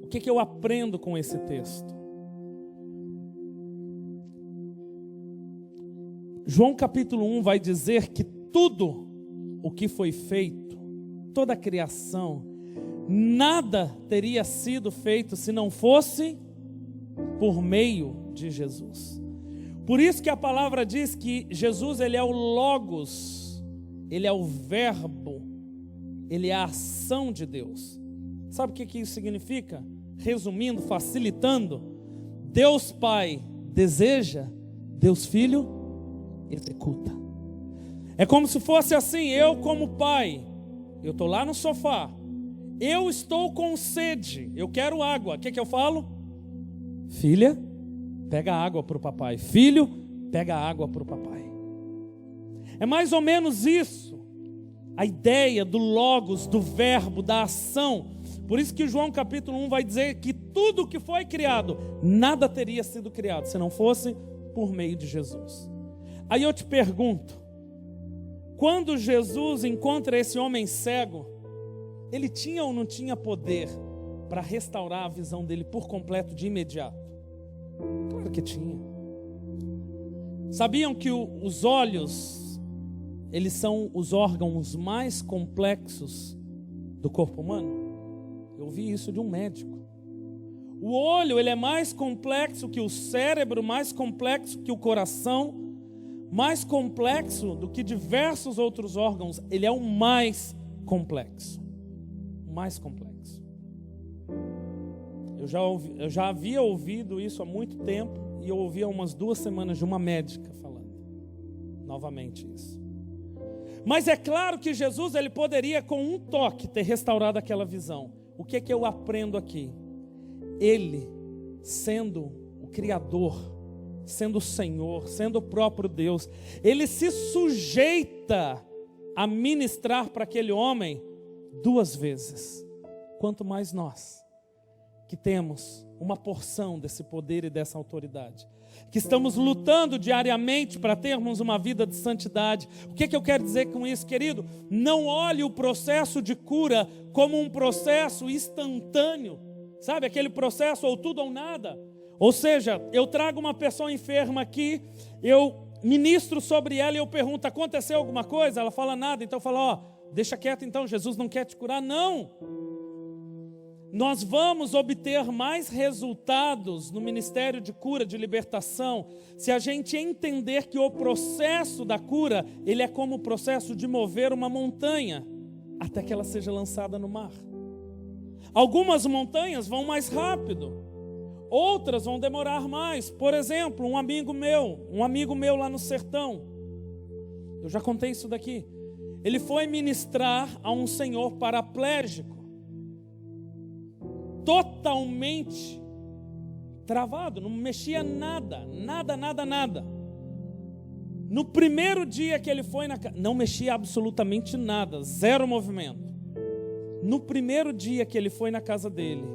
O que eu aprendo com esse texto? João capítulo 1 vai dizer que tudo o que foi feito, toda a criação, nada teria sido feito se não fosse por meio de Jesus. Por isso que a palavra diz que Jesus, ele é o Logos, ele é o Verbo, ele é a ação de Deus. Sabe o que isso significa? Resumindo, facilitando, Deus Pai deseja, Deus Filho executa. É como se fosse assim: eu como pai, eu estou lá no sofá, eu estou com sede, eu quero água, o que eu falo? Filha, pega água para o papai. Filho, pega água para o papai. É mais ou menos isso, a ideia do Logos, do verbo, da ação. Por isso que João capítulo 1 vai dizer que tudo que foi criado, nada teria sido criado se não fosse por meio de Jesus. Aí eu te pergunto, quando Jesus encontra esse homem cego, ele tinha ou não tinha poder para restaurar a visão dele por completo de imediato? Claro que tinha. Sabiam que os olhos, eles são os órgãos mais complexos do corpo humano? Eu ouvi isso de um médico. O olho, ele é mais complexo que o cérebro, mais complexo que o coração, mais complexo do que diversos outros órgãos. Ele é o mais complexo. O mais complexo. Eu já havia ouvido isso há muito tempo, e eu ouvi há umas 2 semanas de uma médica falando novamente isso. Mas é claro que Jesus, ele poderia com um toque ter restaurado aquela visão. O que eu aprendo aqui? Ele, sendo o Criador, sendo o Senhor, sendo o próprio Deus, ele se sujeita a ministrar para aquele homem 2 vezes. Quanto mais nós, que temos uma porção desse poder e dessa autoridade, que estamos lutando diariamente para termos uma vida de santidade. O que eu quero dizer com isso, querido? Não olhe o processo de cura como um processo instantâneo, sabe? Aquele processo ou tudo ou nada. Ou seja, eu trago uma pessoa enferma aqui, eu ministro sobre ela e eu pergunto: aconteceu alguma coisa? Ela fala nada, então eu falo: ó, deixa quieto então, Jesus não quer te curar. Não! Nós vamos obter mais resultados no ministério de cura, de libertação, se a gente entender que o processo da cura, ele é como o processo de mover uma montanha, até que ela seja lançada no mar. Algumas montanhas vão mais rápido, outras vão demorar mais. Por exemplo, um amigo meu lá no sertão, eu já contei isso daqui, ele foi ministrar a um senhor paraplégico, totalmente travado, não mexia nada. No primeiro dia que ele foi na casa, não mexia absolutamente nada, zero movimento. No primeiro dia que ele foi na casa dele,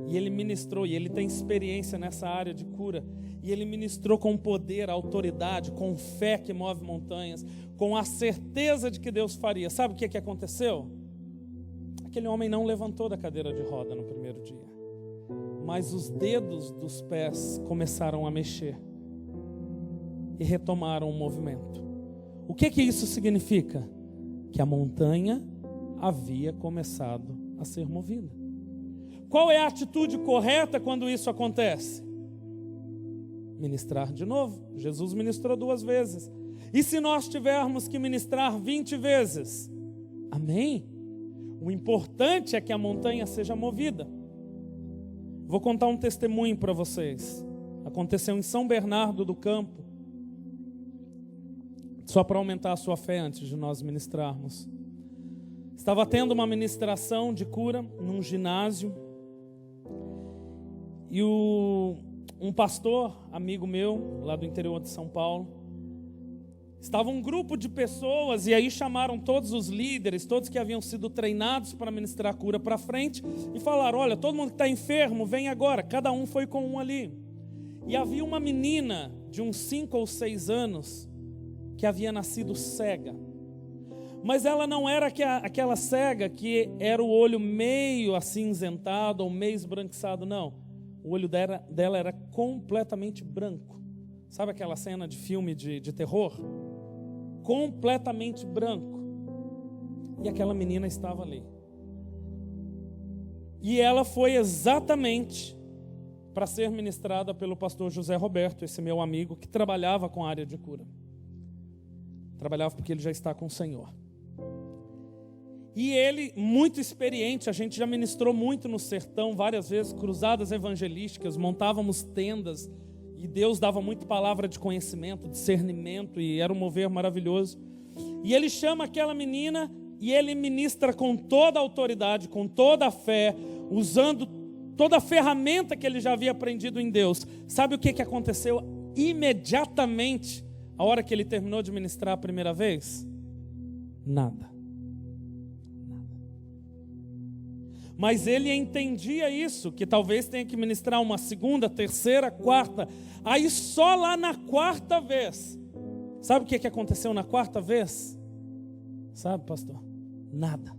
e ele ministrou, e ele tem experiência nessa área de cura, e ele ministrou com poder, autoridade, com fé que move montanhas, com a certeza de que Deus faria. Sabe o que aconteceu? Aquele homem não levantou da cadeira de roda no primeiro dia, mas os dedos dos pés começaram a mexer e retomaram o movimento. O que isso significa? Que a montanha havia começado a ser movida. Qual é a atitude correta quando isso acontece? Ministrar de novo. Jesus ministrou 2 vezes. E se nós tivermos que ministrar 20 vezes? Amém? O importante é que a montanha seja movida. Vou contar um testemunho para vocês. Aconteceu em São Bernardo do Campo. Só para aumentar a sua fé antes de nós ministrarmos. Estava tendo uma ministração de cura num ginásio. E um pastor, amigo meu, lá do interior de São Paulo, estava um grupo de pessoas, e aí chamaram todos os líderes, todos que haviam sido treinados para ministrar a cura para frente, e falaram: olha, todo mundo que está enfermo, vem agora. Cada um foi com um ali. E havia uma menina de uns 5 ou 6 anos, que havia nascido cega. Mas ela não era aquela cega que era o olho meio acinzentado ou meio esbranquiçado, não. O olho dela era completamente branco. Sabe aquela cena de filme de terror? Completamente branco. E aquela menina estava ali. E ela foi exatamente para ser ministrada pelo pastor José Roberto, esse meu amigo, que trabalhava com a área de cura. Trabalhava porque ele já está com o Senhor. E ele, muito experiente, a gente já ministrou muito no sertão, várias vezes, cruzadas evangelísticas, montávamos tendas, e Deus dava muito palavra de conhecimento, discernimento, e era um mover maravilhoso. E ele chama aquela menina, e ele ministra com toda a autoridade, com toda a fé, usando toda a ferramenta que ele já havia aprendido em Deus. Sabe o que aconteceu imediatamente, a hora que ele terminou de ministrar a primeira vez? Nada. Mas ele entendia isso, que talvez tenha que ministrar uma segunda, terceira, quarta. Aí só lá na quarta vez. Sabe o que aconteceu na quarta vez? Sabe, pastor? Nada.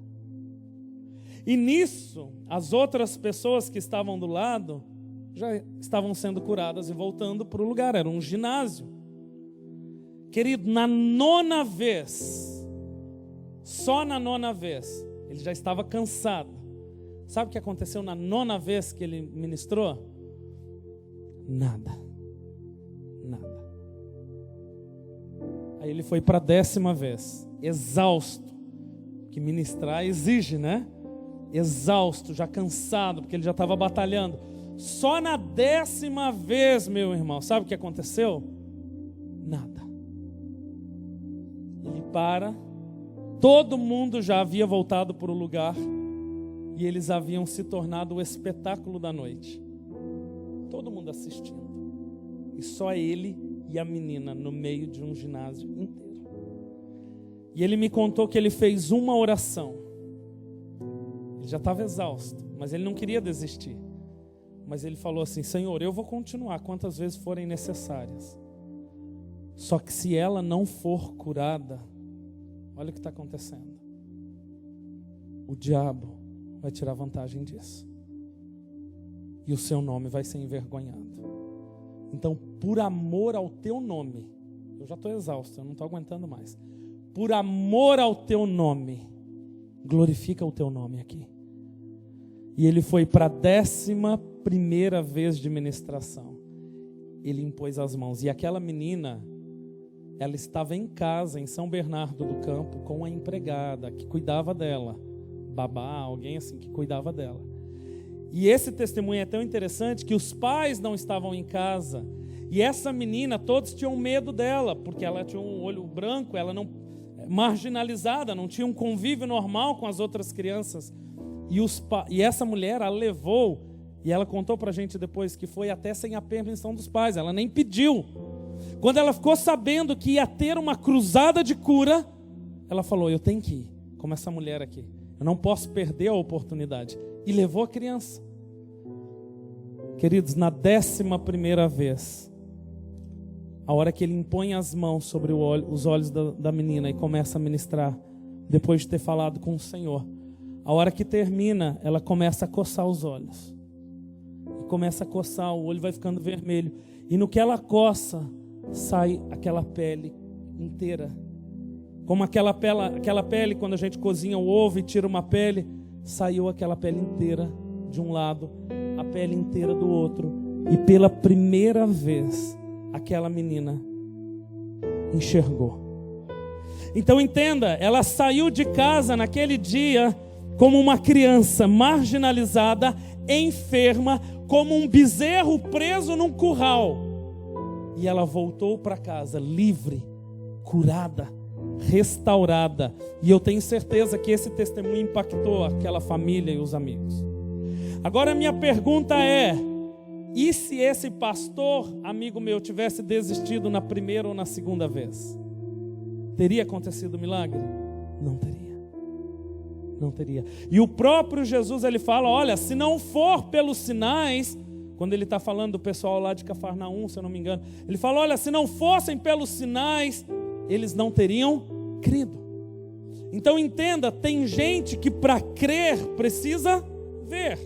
E nisso, as outras pessoas que estavam do lado já estavam sendo curadas e voltando para o lugar. Era um ginásio. Querido, na 9ª vez, só na 9ª vez, ele já estava cansado. Sabe o que aconteceu na 9ª vez que ele ministrou? Nada. Nada. Aí ele foi para a 10ª vez, exausto, que ministrar exige, né? Exausto, já cansado, porque ele já estava batalhando. Só na 10ª vez, meu irmão, sabe o que aconteceu? Nada. Ele para, todo mundo já havia voltado para o lugar, e eles haviam se tornado o espetáculo da noite. Todo mundo assistindo. E só ele e a menina no meio de um ginásio inteiro. E ele me contou que ele fez uma oração. Ele já estava exausto, mas ele não queria desistir. Mas ele falou assim: Senhor, eu vou continuar quantas vezes forem necessárias. Só que se ela não for curada, olha o que está acontecendo. O diabo vai tirar vantagem disso. E o seu nome vai ser envergonhado. Então, por amor ao teu nome, eu já estou exausto, eu não estou aguentando mais. Por amor ao teu nome, glorifica o teu nome aqui. E ele foi para a 11ª vez de ministração. Ele impôs as mãos. E aquela menina, ela estava em casa, em São Bernardo do Campo, com a empregada que cuidava dela. Babá, alguém assim que cuidava dela. E esse testemunho é tão interessante que os pais não estavam em casa. E essa menina, todos tinham medo dela, porque ela tinha um olho branco, ela não marginalizada, não tinha um convívio normal com as outras crianças. E essa mulher a levou, e ela contou pra gente depois que foi até sem a permissão dos pais, ela nem pediu. Quando ela ficou sabendo que ia ter uma cruzada de cura, ela falou: eu tenho que ir, como essa mulher aqui. Eu não posso perder a oportunidade. E levou a criança. Queridos, na 11ª vez, a hora que ele impõe as mãos sobre os olhos da menina e começa a ministrar, depois de ter falado com o Senhor, a hora que termina, ela começa a coçar os olhos. E começa a coçar, o olho vai ficando vermelho. E no que ela coça, sai aquela pele inteira. Como aquela pele, quando a gente cozinha o ovo e tira uma pele, saiu aquela pele inteira de um lado, a pele inteira do outro. E pela primeira vez, aquela menina enxergou. Então entenda, ela saiu de casa naquele dia como uma criança marginalizada, enferma, como um bezerro preso num curral. E ela voltou para casa livre, curada, restaurada. E eu tenho certeza que esse testemunho impactou aquela família e os amigos. Agora a minha pergunta é: e se esse pastor, amigo meu, tivesse desistido na primeira ou na segunda vez? Teria acontecido o milagre? Não teria. Não teria. E o próprio Jesus, ele fala, olha, se não for pelos sinais, quando ele está falando do pessoal lá de Cafarnaum, se eu não me engano, ele fala, olha, se não fossem pelos sinais, eles não teriam crido. Então entenda, tem gente que para crer precisa ver.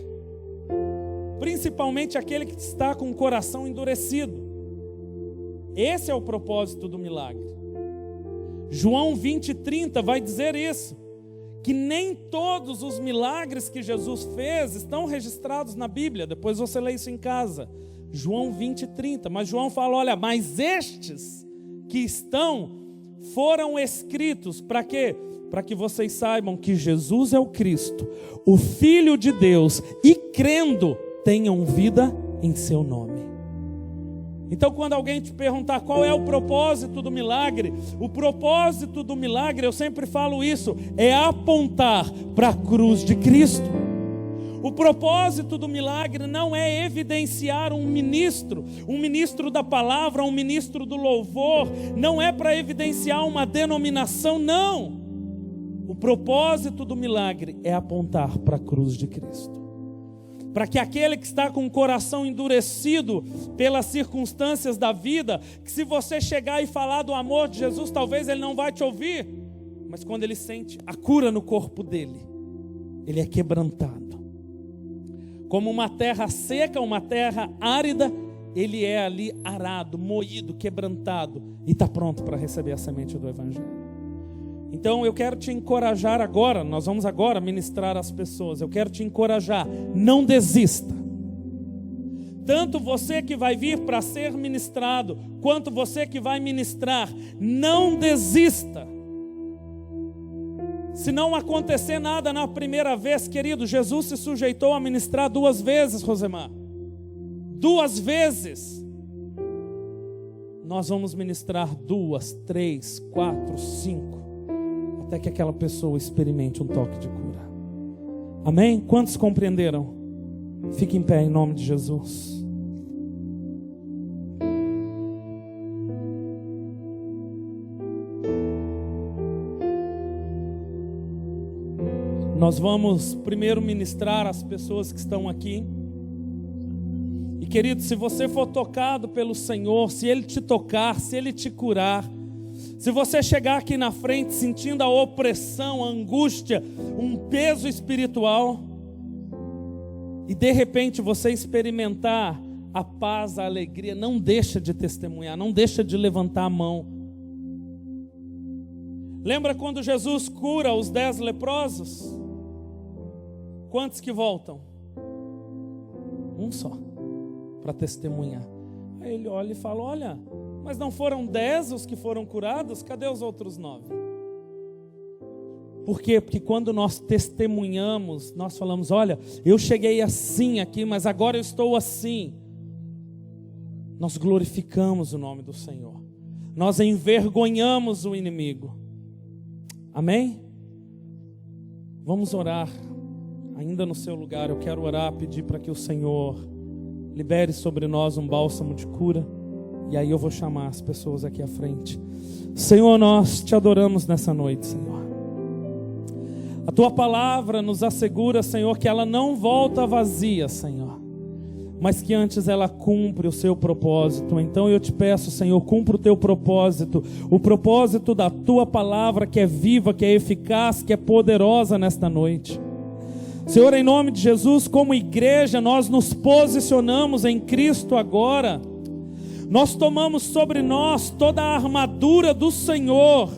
Principalmente aquele que está com o coração endurecido. Esse é o propósito do milagre. João 20:30 vai dizer isso, que nem todos os milagres que Jesus fez estão registrados na Bíblia. Depois você lê isso em casa. João 20:30. Mas João fala, olha, mas estes que estão foram escritos para quê? Para que vocês saibam que Jesus é o Cristo, o Filho de Deus, e crendo tenham vida em seu nome. Então quando alguém te perguntar qual é o propósito do milagre, o propósito do milagre, eu sempre falo isso, é apontar para a cruz de Cristo. O propósito do milagre não é evidenciar um ministro da palavra, um ministro do louvor, não é para evidenciar uma denominação, não. O propósito do milagre é apontar para a cruz de Cristo. Para que aquele que está com o coração endurecido pelas circunstâncias da vida, que se você chegar e falar do amor de Jesus, talvez ele não vai te ouvir, mas quando ele sente a cura no corpo dele, ele é quebrantado. Como uma terra seca, uma terra árida, ele é ali arado, moído, quebrantado, e está pronto para receber a semente do Evangelho. Então eu quero te encorajar agora, nós vamos agora ministrar às pessoas, eu quero te encorajar, não desista. Tanto você que vai vir para ser ministrado, quanto você que vai ministrar, não desista. Se não acontecer nada na primeira vez, querido, Jesus se sujeitou a ministrar 2 vezes, Rosemar. 2 vezes. Nós vamos ministrar 2, 3, 4, 5. Até que aquela pessoa experimente um toque de cura. Amém? Quantos compreenderam? Fique em pé em nome de Jesus. Nós vamos primeiro ministrar às pessoas que estão aqui. E querido, se você for tocado pelo Senhor, se Ele te tocar, se Ele te curar, se você chegar aqui na frente sentindo a opressão, a angústia, um peso espiritual, e de repente você experimentar a paz, a alegria, não deixa de testemunhar, não deixa de levantar a mão. Lembra quando Jesus cura os 10 leprosos? Quantos que voltam? Um só, para testemunhar. Aí ele olha e fala, olha, mas não foram 10 os que foram curados? Cadê os outros 9? Por quê? Porque quando nós testemunhamos, nós falamos, olha, eu cheguei assim aqui, mas agora eu estou assim. Nós glorificamos o nome do Senhor. Nós envergonhamos o inimigo. Amém? Vamos orar. Ainda no seu lugar, eu quero orar, pedir para que o Senhor libere sobre nós um bálsamo de cura. E aí eu vou chamar as pessoas aqui à frente. Senhor, nós te adoramos nessa noite, Senhor. A tua palavra nos assegura, Senhor, que ela não volta vazia, Senhor, mas que antes ela cumpre o seu propósito. Então eu te peço, Senhor, cumpra o teu propósito, o propósito da tua palavra, que é viva, que é eficaz, que é poderosa nesta noite. Senhor, em nome de Jesus, como igreja, nós nos posicionamos em Cristo agora. Nós tomamos sobre nós toda a armadura do Senhor,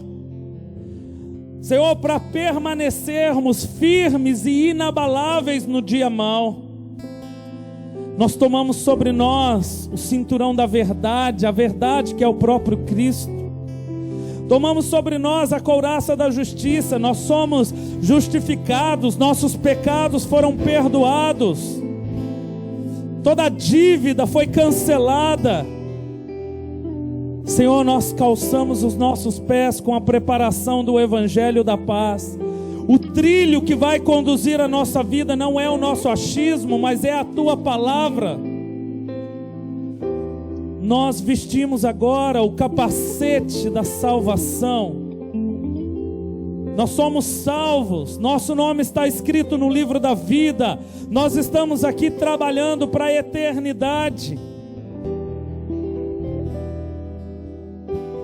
Senhor, para permanecermos firmes e inabaláveis no dia mau. Nós tomamos sobre nós o cinturão da verdade, a verdade que é o próprio Cristo. Tomamos sobre nós a couraça da justiça. Nós somos justificados, nossos pecados foram perdoados, toda dívida foi cancelada. Senhor, nós calçamos os nossos pés com a preparação do Evangelho da Paz. O trilho que vai conduzir a nossa vida não é o nosso achismo, mas é a Tua palavra. Nós vestimos agora o capacete da salvação. Nós somos salvos, nosso nome está escrito no livro da vida. Nós estamos aqui trabalhando para a eternidade.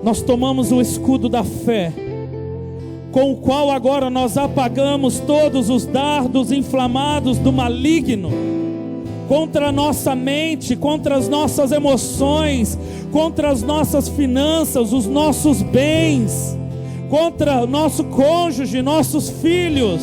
Nós tomamos o escudo da fé, com o qual agora nós apagamos todos os dardos inflamados do maligno, contra a nossa mente, contra as nossas emoções, contra as nossas finanças, os nossos bens, contra o nosso cônjuge, nossos filhos,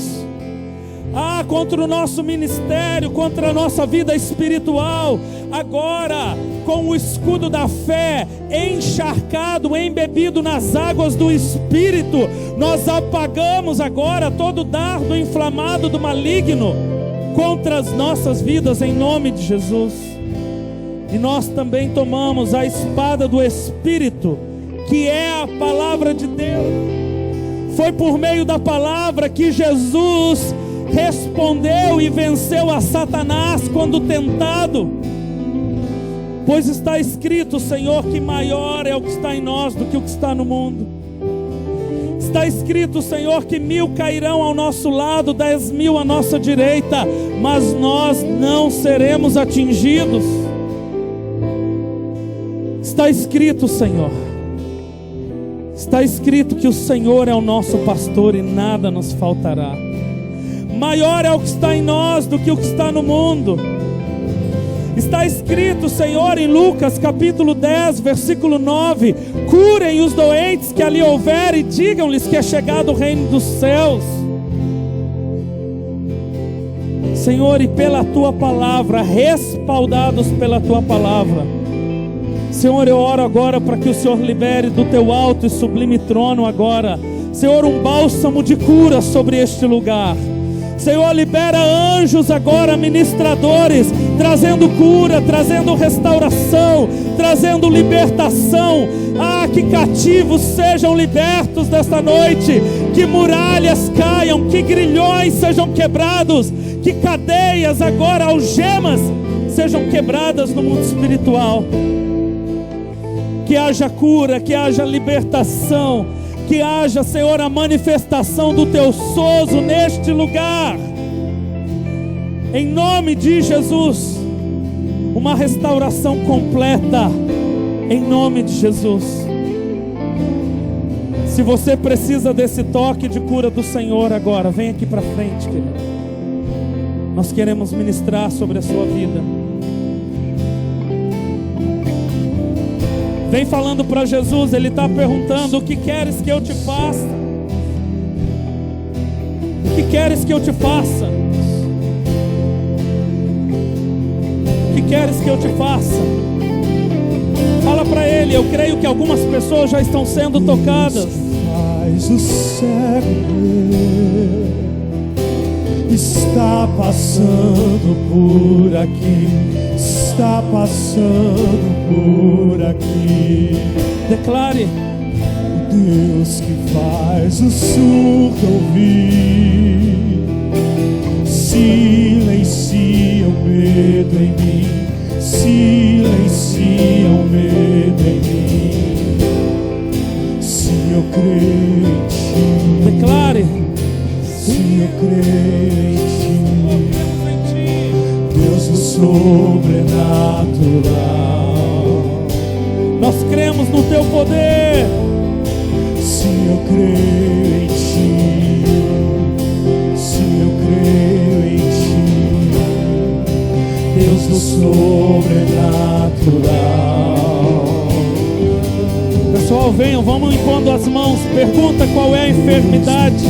contra o nosso ministério, contra a nossa vida espiritual. Agora, com o escudo da fé, encharcado, embebido nas águas do Espírito, nós apagamos agora todo dardo inflamado do maligno contra as nossas vidas, em nome de Jesus. E nós também tomamos a espada do Espírito, que é a palavra de Deus. Foi por meio da palavra que Jesus respondeu e venceu a Satanás quando tentado. Pois está escrito, Senhor, que maior é o que está em nós do que o que está no mundo. Está escrito, Senhor, que 1000 cairão ao nosso lado, 10.000 à nossa direita, mas nós não seremos atingidos. Está escrito, Senhor. Está escrito que o Senhor é o nosso pastor e nada nos faltará. Maior é o que está em nós do que o que está no mundo. Está escrito, Senhor, em Lucas capítulo 10, versículo 9: curem os doentes que ali houver e digam-lhes que é chegado o reino dos céus. Senhor, e pela Tua palavra, respaldados pela Tua palavra, Senhor, eu oro agora para que o Senhor libere do Teu alto e sublime trono agora, Senhor, um bálsamo de cura sobre este lugar. Senhor, libera anjos agora, ministradores, trazendo cura, trazendo restauração, trazendo libertação. Que cativos sejam libertos desta noite, que muralhas caiam, que grilhões sejam quebrados, que cadeias agora, algemas, sejam quebradas no mundo espiritual. Que haja cura, que haja libertação, que haja, Senhor, a manifestação do Teu sozo neste lugar. Em nome de Jesus, uma restauração completa, em nome de Jesus. Se você precisa desse toque de cura do Senhor agora, vem aqui para frente, querido. Nós queremos ministrar sobre a sua vida. Vem falando para Jesus, Ele está perguntando: o que queres que eu te faça? O que queres que eu te faça? O que queres que eu te faça? Fala para Ele. Eu creio que algumas pessoas já estão sendo tocadas. Faz o cego está passando por aqui. Está passando por aqui. Declare: o Deus que faz o surdo ouvir, silencia o medo em mim, silencia o medo em mim. Se eu creio em Ti, declare: se eu creio em Ti, Deus do sobrenatural. Nós cremos no Teu poder. Se eu creio em Ti, se eu creio em Ti, Deus do sobrenatural. Pessoal, venham, vamos impondo as mãos. Pergunta qual é a enfermidade.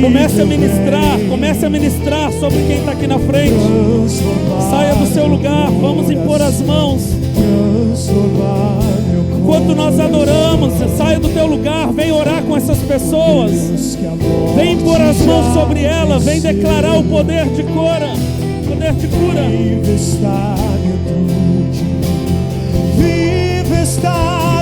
Comece a ministrar sobre quem está aqui na frente. Saia do seu lugar, vamos impor as mãos. Enquanto nós adoramos, saia do teu lugar, vem orar com essas pessoas. Vem impor as mãos sobre elas, vem declarar o poder de cura. Poder de cura. Vive está dentro de mim. Vive está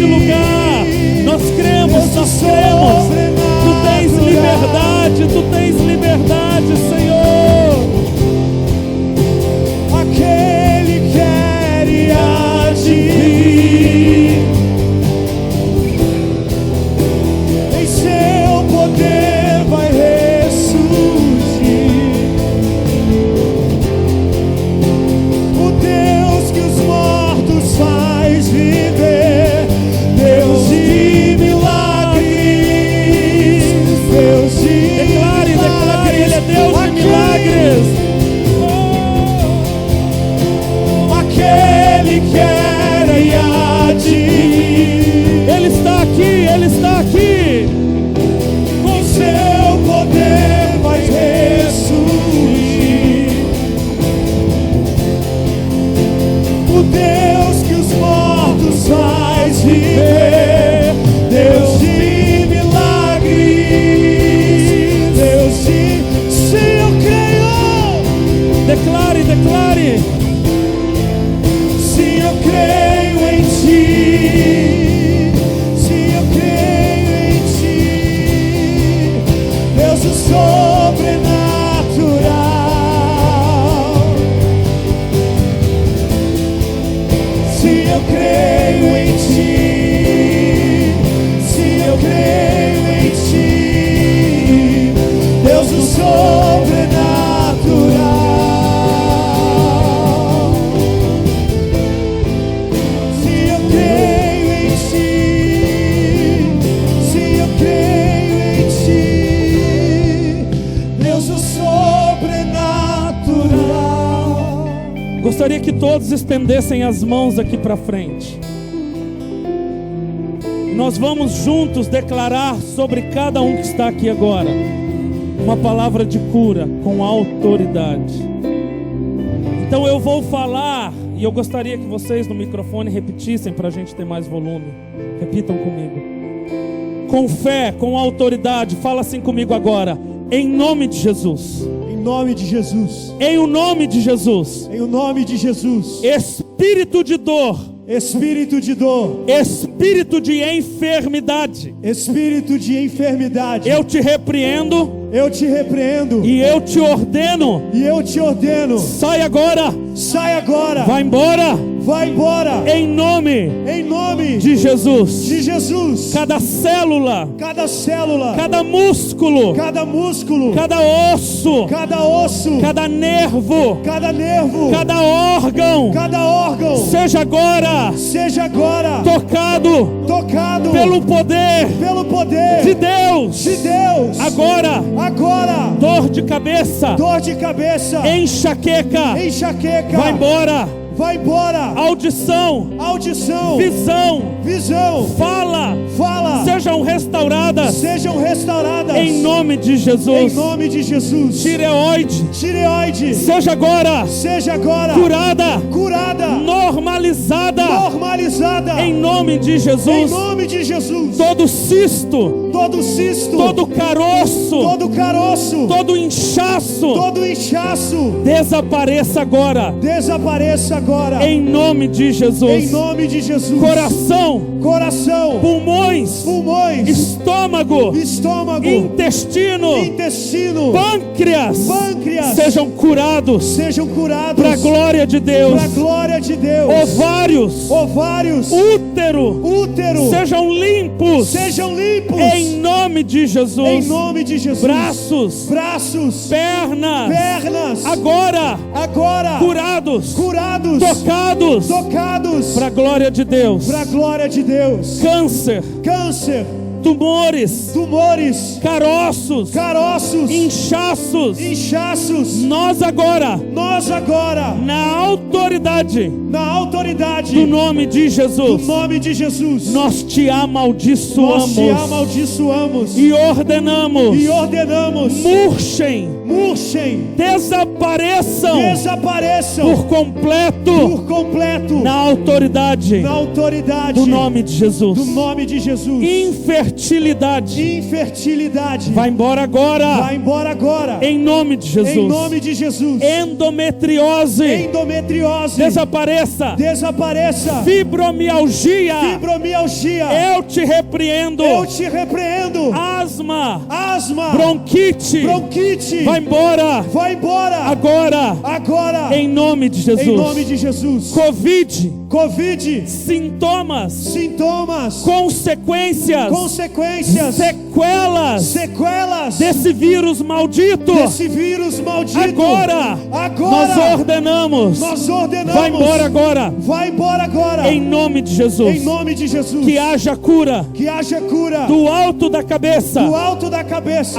neste lugar. Nós cremos, nós cremos. Tu tens liberdade, tu tens liberdade, Senhor. Aquele quer e há de vir. Em seu poder vai ressurgir. O Deus que os mortos faz viver. Deus de milagres. Deus de Declare que Ele é Deus de milagres. Aquele quer e há de vir. Ele está aqui, Ele está aqui. Com seu poder vai ressurgir. O Deus que os mortos faz viver. Deus de milagres. Deus de... Se eu creio. Declare. Se eu creio em ti, se eu creio em ti, Deus o sobrenatural. Se eu creio em ti, se eu creio em ti, Deus o sobrenatural. Gostaria que todos estendessem as mãos aqui para frente. Nós vamos juntos declarar sobre cada um que está aqui agora uma palavra de cura com autoridade. Então eu vou falar e eu gostaria que vocês no microfone repetissem para a gente ter mais volume. Repitam comigo. Com fé, com autoridade, fala assim comigo agora. Em nome de Jesus. Em nome de Jesus. Em o nome de Jesus. Em o nome de Jesus. Espírito de dor. Espírito de dor. Espírito de enfermidade. Espírito de enfermidade. Eu te repreendo. Eu te repreendo. E eu te ordeno. E eu te ordeno. Sai agora. Sai agora. Vai embora. Vai embora. Em nome de Jesus. De Jesus. Cada célula. Cada célula. Cada músculo. Cada músculo. Cada osso. Cada osso. Cada nervo. Cada nervo. Cada órgão. Cada órgão. Seja agora. Seja agora. Tocado. Tocado. Pelo poder. Pelo poder. De Deus. De Deus. Agora. Agora. Dor de cabeça. Dor de cabeça. Enxaqueca. Enxaqueca. Vai embora. Vai embora. Audição. Audição. Visão. Visão. Fala. Fala. Sejam restauradas. Sejam restauradas. Em nome de Jesus. Em nome de Jesus. Tireoide. Tireoide. Seja agora. Seja agora. Curada. Curada. Normalizada. Normalizada. Em nome de Jesus. Em nome de Jesus. Todo cisto. Todo cisto. Todo caroço. Todo caroço. Todo inchaço. Todo inchaço. Desapareça agora. Desapareça agora. Em nome de Jesus. Em nome de Jesus. Coração. Coração. Pulmões. Pulmões. Estômago. Estômago. Intestino. Intestino. Pâncreas. Pâncreas. Sejam curados. Sejam curados. Para a glória de Deus. Para a glória de Deus. Ovários. Ovários. Útero. Útero. Sejam limpos. Sejam limpos. Em nome de Jesus. Em nome de Jesus. Braços. Braços. Pernas. Pernas. Agora. Agora. Curados. Curados. Tocados. Tocados. Para a glória de Deus. Para a glória de Deus. Câncer. Câncer. Tumores. Tumores. Caroços. Caroços. Inchaços. Inchaços. Nós agora. Na autoridade. Do nome de Jesus. Do nome de Jesus. Nós te amaldiçoamos. Nós te amaldiçoamos. E ordenamos. Murchem. Desapareçam. Por completo. Na autoridade. Do nome de Jesus. Do nome de Jesus. Infertilidade. infertilidade. Vai embora agora. Vai embora agora. Em nome de Jesus. Em nome de Jesus. Endometriose. Desapareça. Fibromialgia. Eu te repreendo. Asma. Bronquite. Vai embora. Agora. Em nome de Jesus. Covid. Sintomas. Consequências. Sequelas. Desse vírus maldito. Agora. Nós ordenamos. Vai embora agora. Em nome de Jesus. Que haja cura. Do alto da cabeça.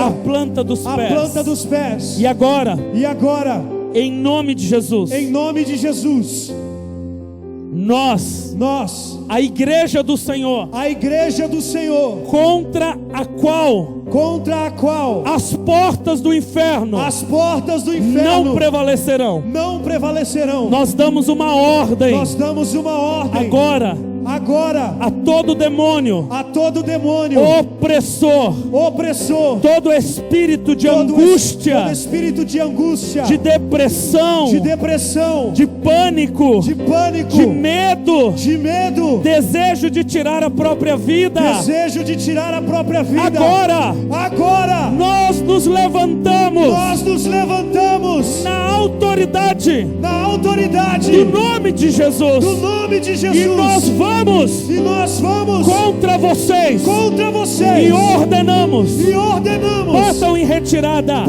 A planta dos pés. E agora. Em nome de Jesus. Nós, a igreja do Senhor, contra a qual as portas do inferno não prevalecerão. Nós damos uma ordem. Agora a todo demônio, opressor, todo espírito de angústia, de depressão, de pânico, de medo, desejo de tirar a própria vida. Agora nós nos levantamos na autoridade do nome de Jesus. E nós vamos contra vocês. E ordenamos. Batam em retirada.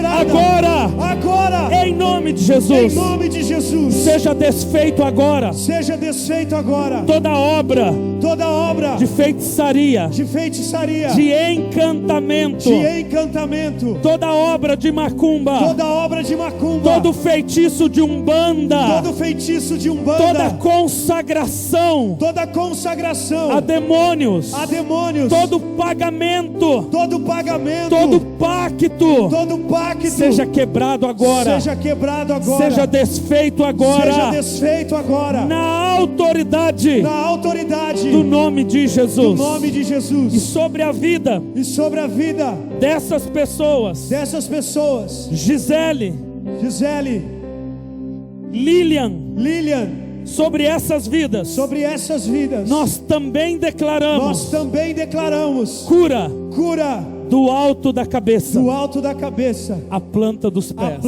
Agora. Em nome de Jesus. Seja desfeito agora. Toda obra de feitiçaria. De encantamento. Toda obra de macumba. Todo feitiço de umbanda. Toda consagração a demônios. Todo pagamento. Todo pacto. Seja quebrado agora. Seja desfeito agora. Na autoridade do nome de Jesus. E sobre a vida dessas pessoas. Gisele, Lilian, sobre essas vidas, nós também declaramos cura do alto da cabeça, a planta dos pés.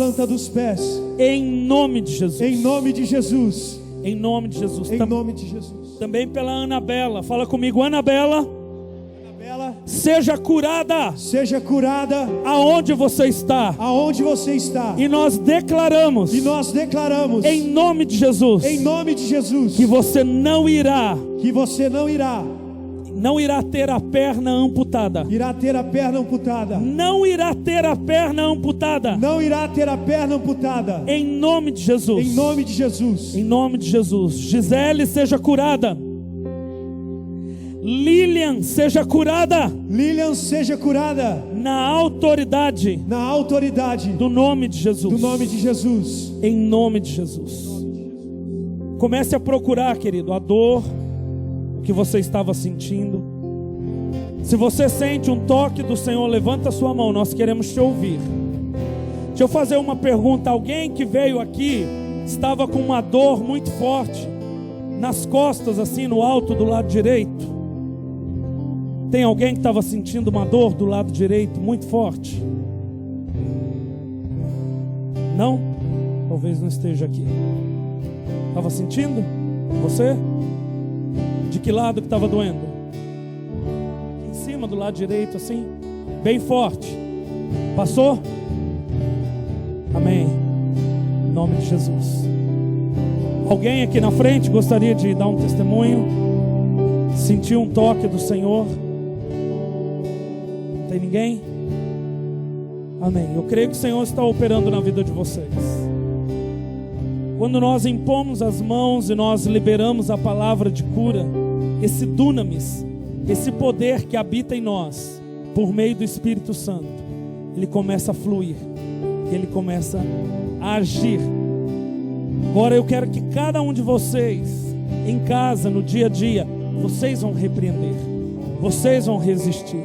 Em nome de Jesus. Também pela Anabela. Fala comigo, Anabela. Seja curada. Aonde você está. E nós declaramos. Em nome de Jesus. Que você não irá ter a perna amputada. Não irá ter a perna amputada. Em nome de Jesus. Gisele, seja curada. Lilian, seja curada. Na autoridade do nome de Jesus. Em nome de Jesus. Comece a procurar, querido, a dor que você estava sentindo. Se você sente um toque do Senhor, levanta a sua mão, nós queremos te ouvir. Deixa eu fazer uma pergunta. Alguém que veio aqui estava com uma dor muito forte nas costas, assim no alto do lado direito? Tem alguém que estava sentindo uma dor do lado direito muito forte? Não? Talvez não esteja aqui. Estava sentindo? Você? De que lado que estava doendo? Em cima do lado direito, assim, bem forte. Passou? Amém. Em nome de Jesus. Alguém aqui na frente gostaria de dar um testemunho? Sentiu um toque do Senhor? Tem ninguém? Amém. Eu creio que o Senhor está operando na vida de vocês. Quando nós impomos as mãos e nós liberamos a palavra de cura, esse dunamis, esse poder que habita em nós, por meio do Espírito Santo, ele começa a fluir, ele começa a agir. Agora eu quero que cada um de vocês, em casa, no dia a dia, vocês vão repreender, vocês vão resistir,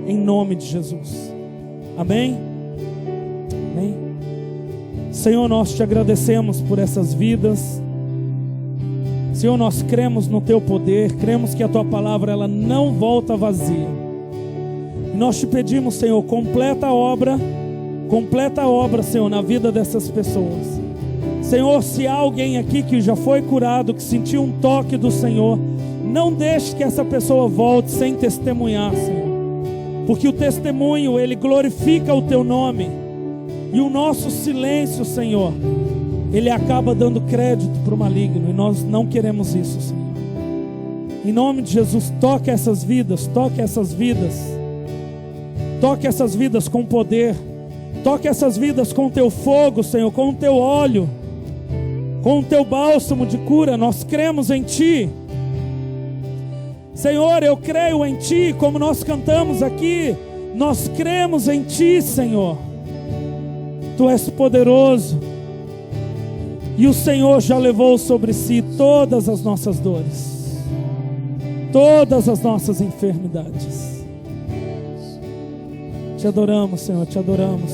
em nome de Jesus. Amém? Amém. Senhor, nós te agradecemos por essas vidas. Senhor, nós cremos no teu poder, cremos que a tua palavra ela não volta vazia. E nós te pedimos, Senhor, completa a obra, Senhor, na vida dessas pessoas. Senhor, se há alguém aqui que já foi curado, que sentiu um toque do Senhor, não deixe que essa pessoa volte sem testemunhar, Senhor. Porque o testemunho, ele glorifica o teu nome. E o nosso silêncio, Senhor, ele acaba dando crédito para o maligno. E nós não queremos isso, Senhor. Em nome de Jesus, toque essas vidas. Toque essas vidas. Toque essas vidas com poder. Toque essas vidas com o teu fogo, Senhor, com o teu óleo, com o teu bálsamo de cura. Nós cremos em Ti. Senhor, eu creio em Ti, como nós cantamos aqui. Nós cremos em Ti, Senhor. Tu és poderoso. E o Senhor já levou sobre si todas as nossas dores, todas as nossas enfermidades. Te adoramos, Senhor, te adoramos.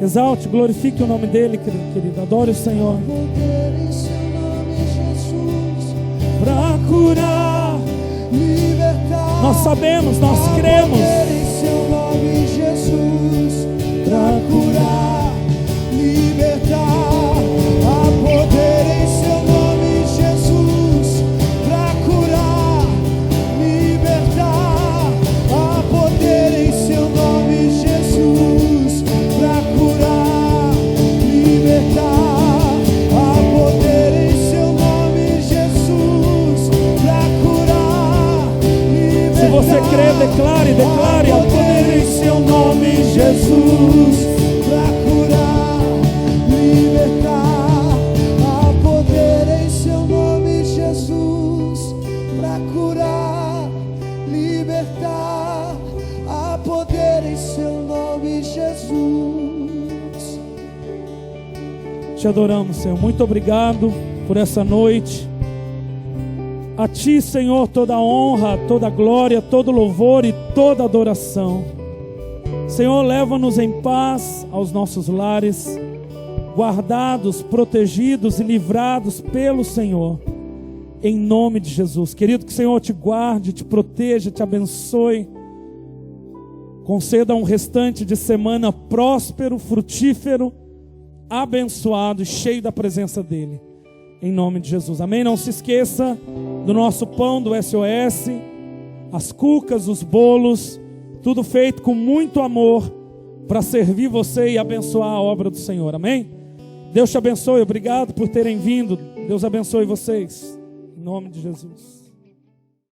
Exalte, glorifique o nome dEle, querido. Adore o Senhor. Para curar, libertar. Nós sabemos, nós cremos. Em seu nome, Jesus, para curar, libertar. Há poder em seu nome, Jesus, para curar, libertar. Há poder em seu nome, Jesus, para curar, libertar. Há poder em seu nome, Jesus, para curar, libertar. Se você crê, declare, declare. Há poder em seu nome, Jesus, para curar, libertar. Jesus, para curar, libertar, há poder em seu nome, Jesus. Te adoramos, Senhor. Muito obrigado por essa noite. A Ti, Senhor, toda honra, toda glória, todo louvor e toda adoração. Senhor, leva-nos em paz aos nossos lares, guardados, protegidos e livrados pelo Senhor. Em nome de Jesus. Querido, que o Senhor te guarde, te proteja, te abençoe. Conceda um restante de semana próspero, frutífero, abençoado e cheio da presença dEle. Em nome de Jesus. Amém? Não se esqueça do nosso pão do SOS, as cucas, os bolos, tudo feito com muito amor para servir você e abençoar a obra do Senhor. Amém? Deus te abençoe. Obrigado por terem vindo. Deus abençoe vocês. Em nome de Jesus.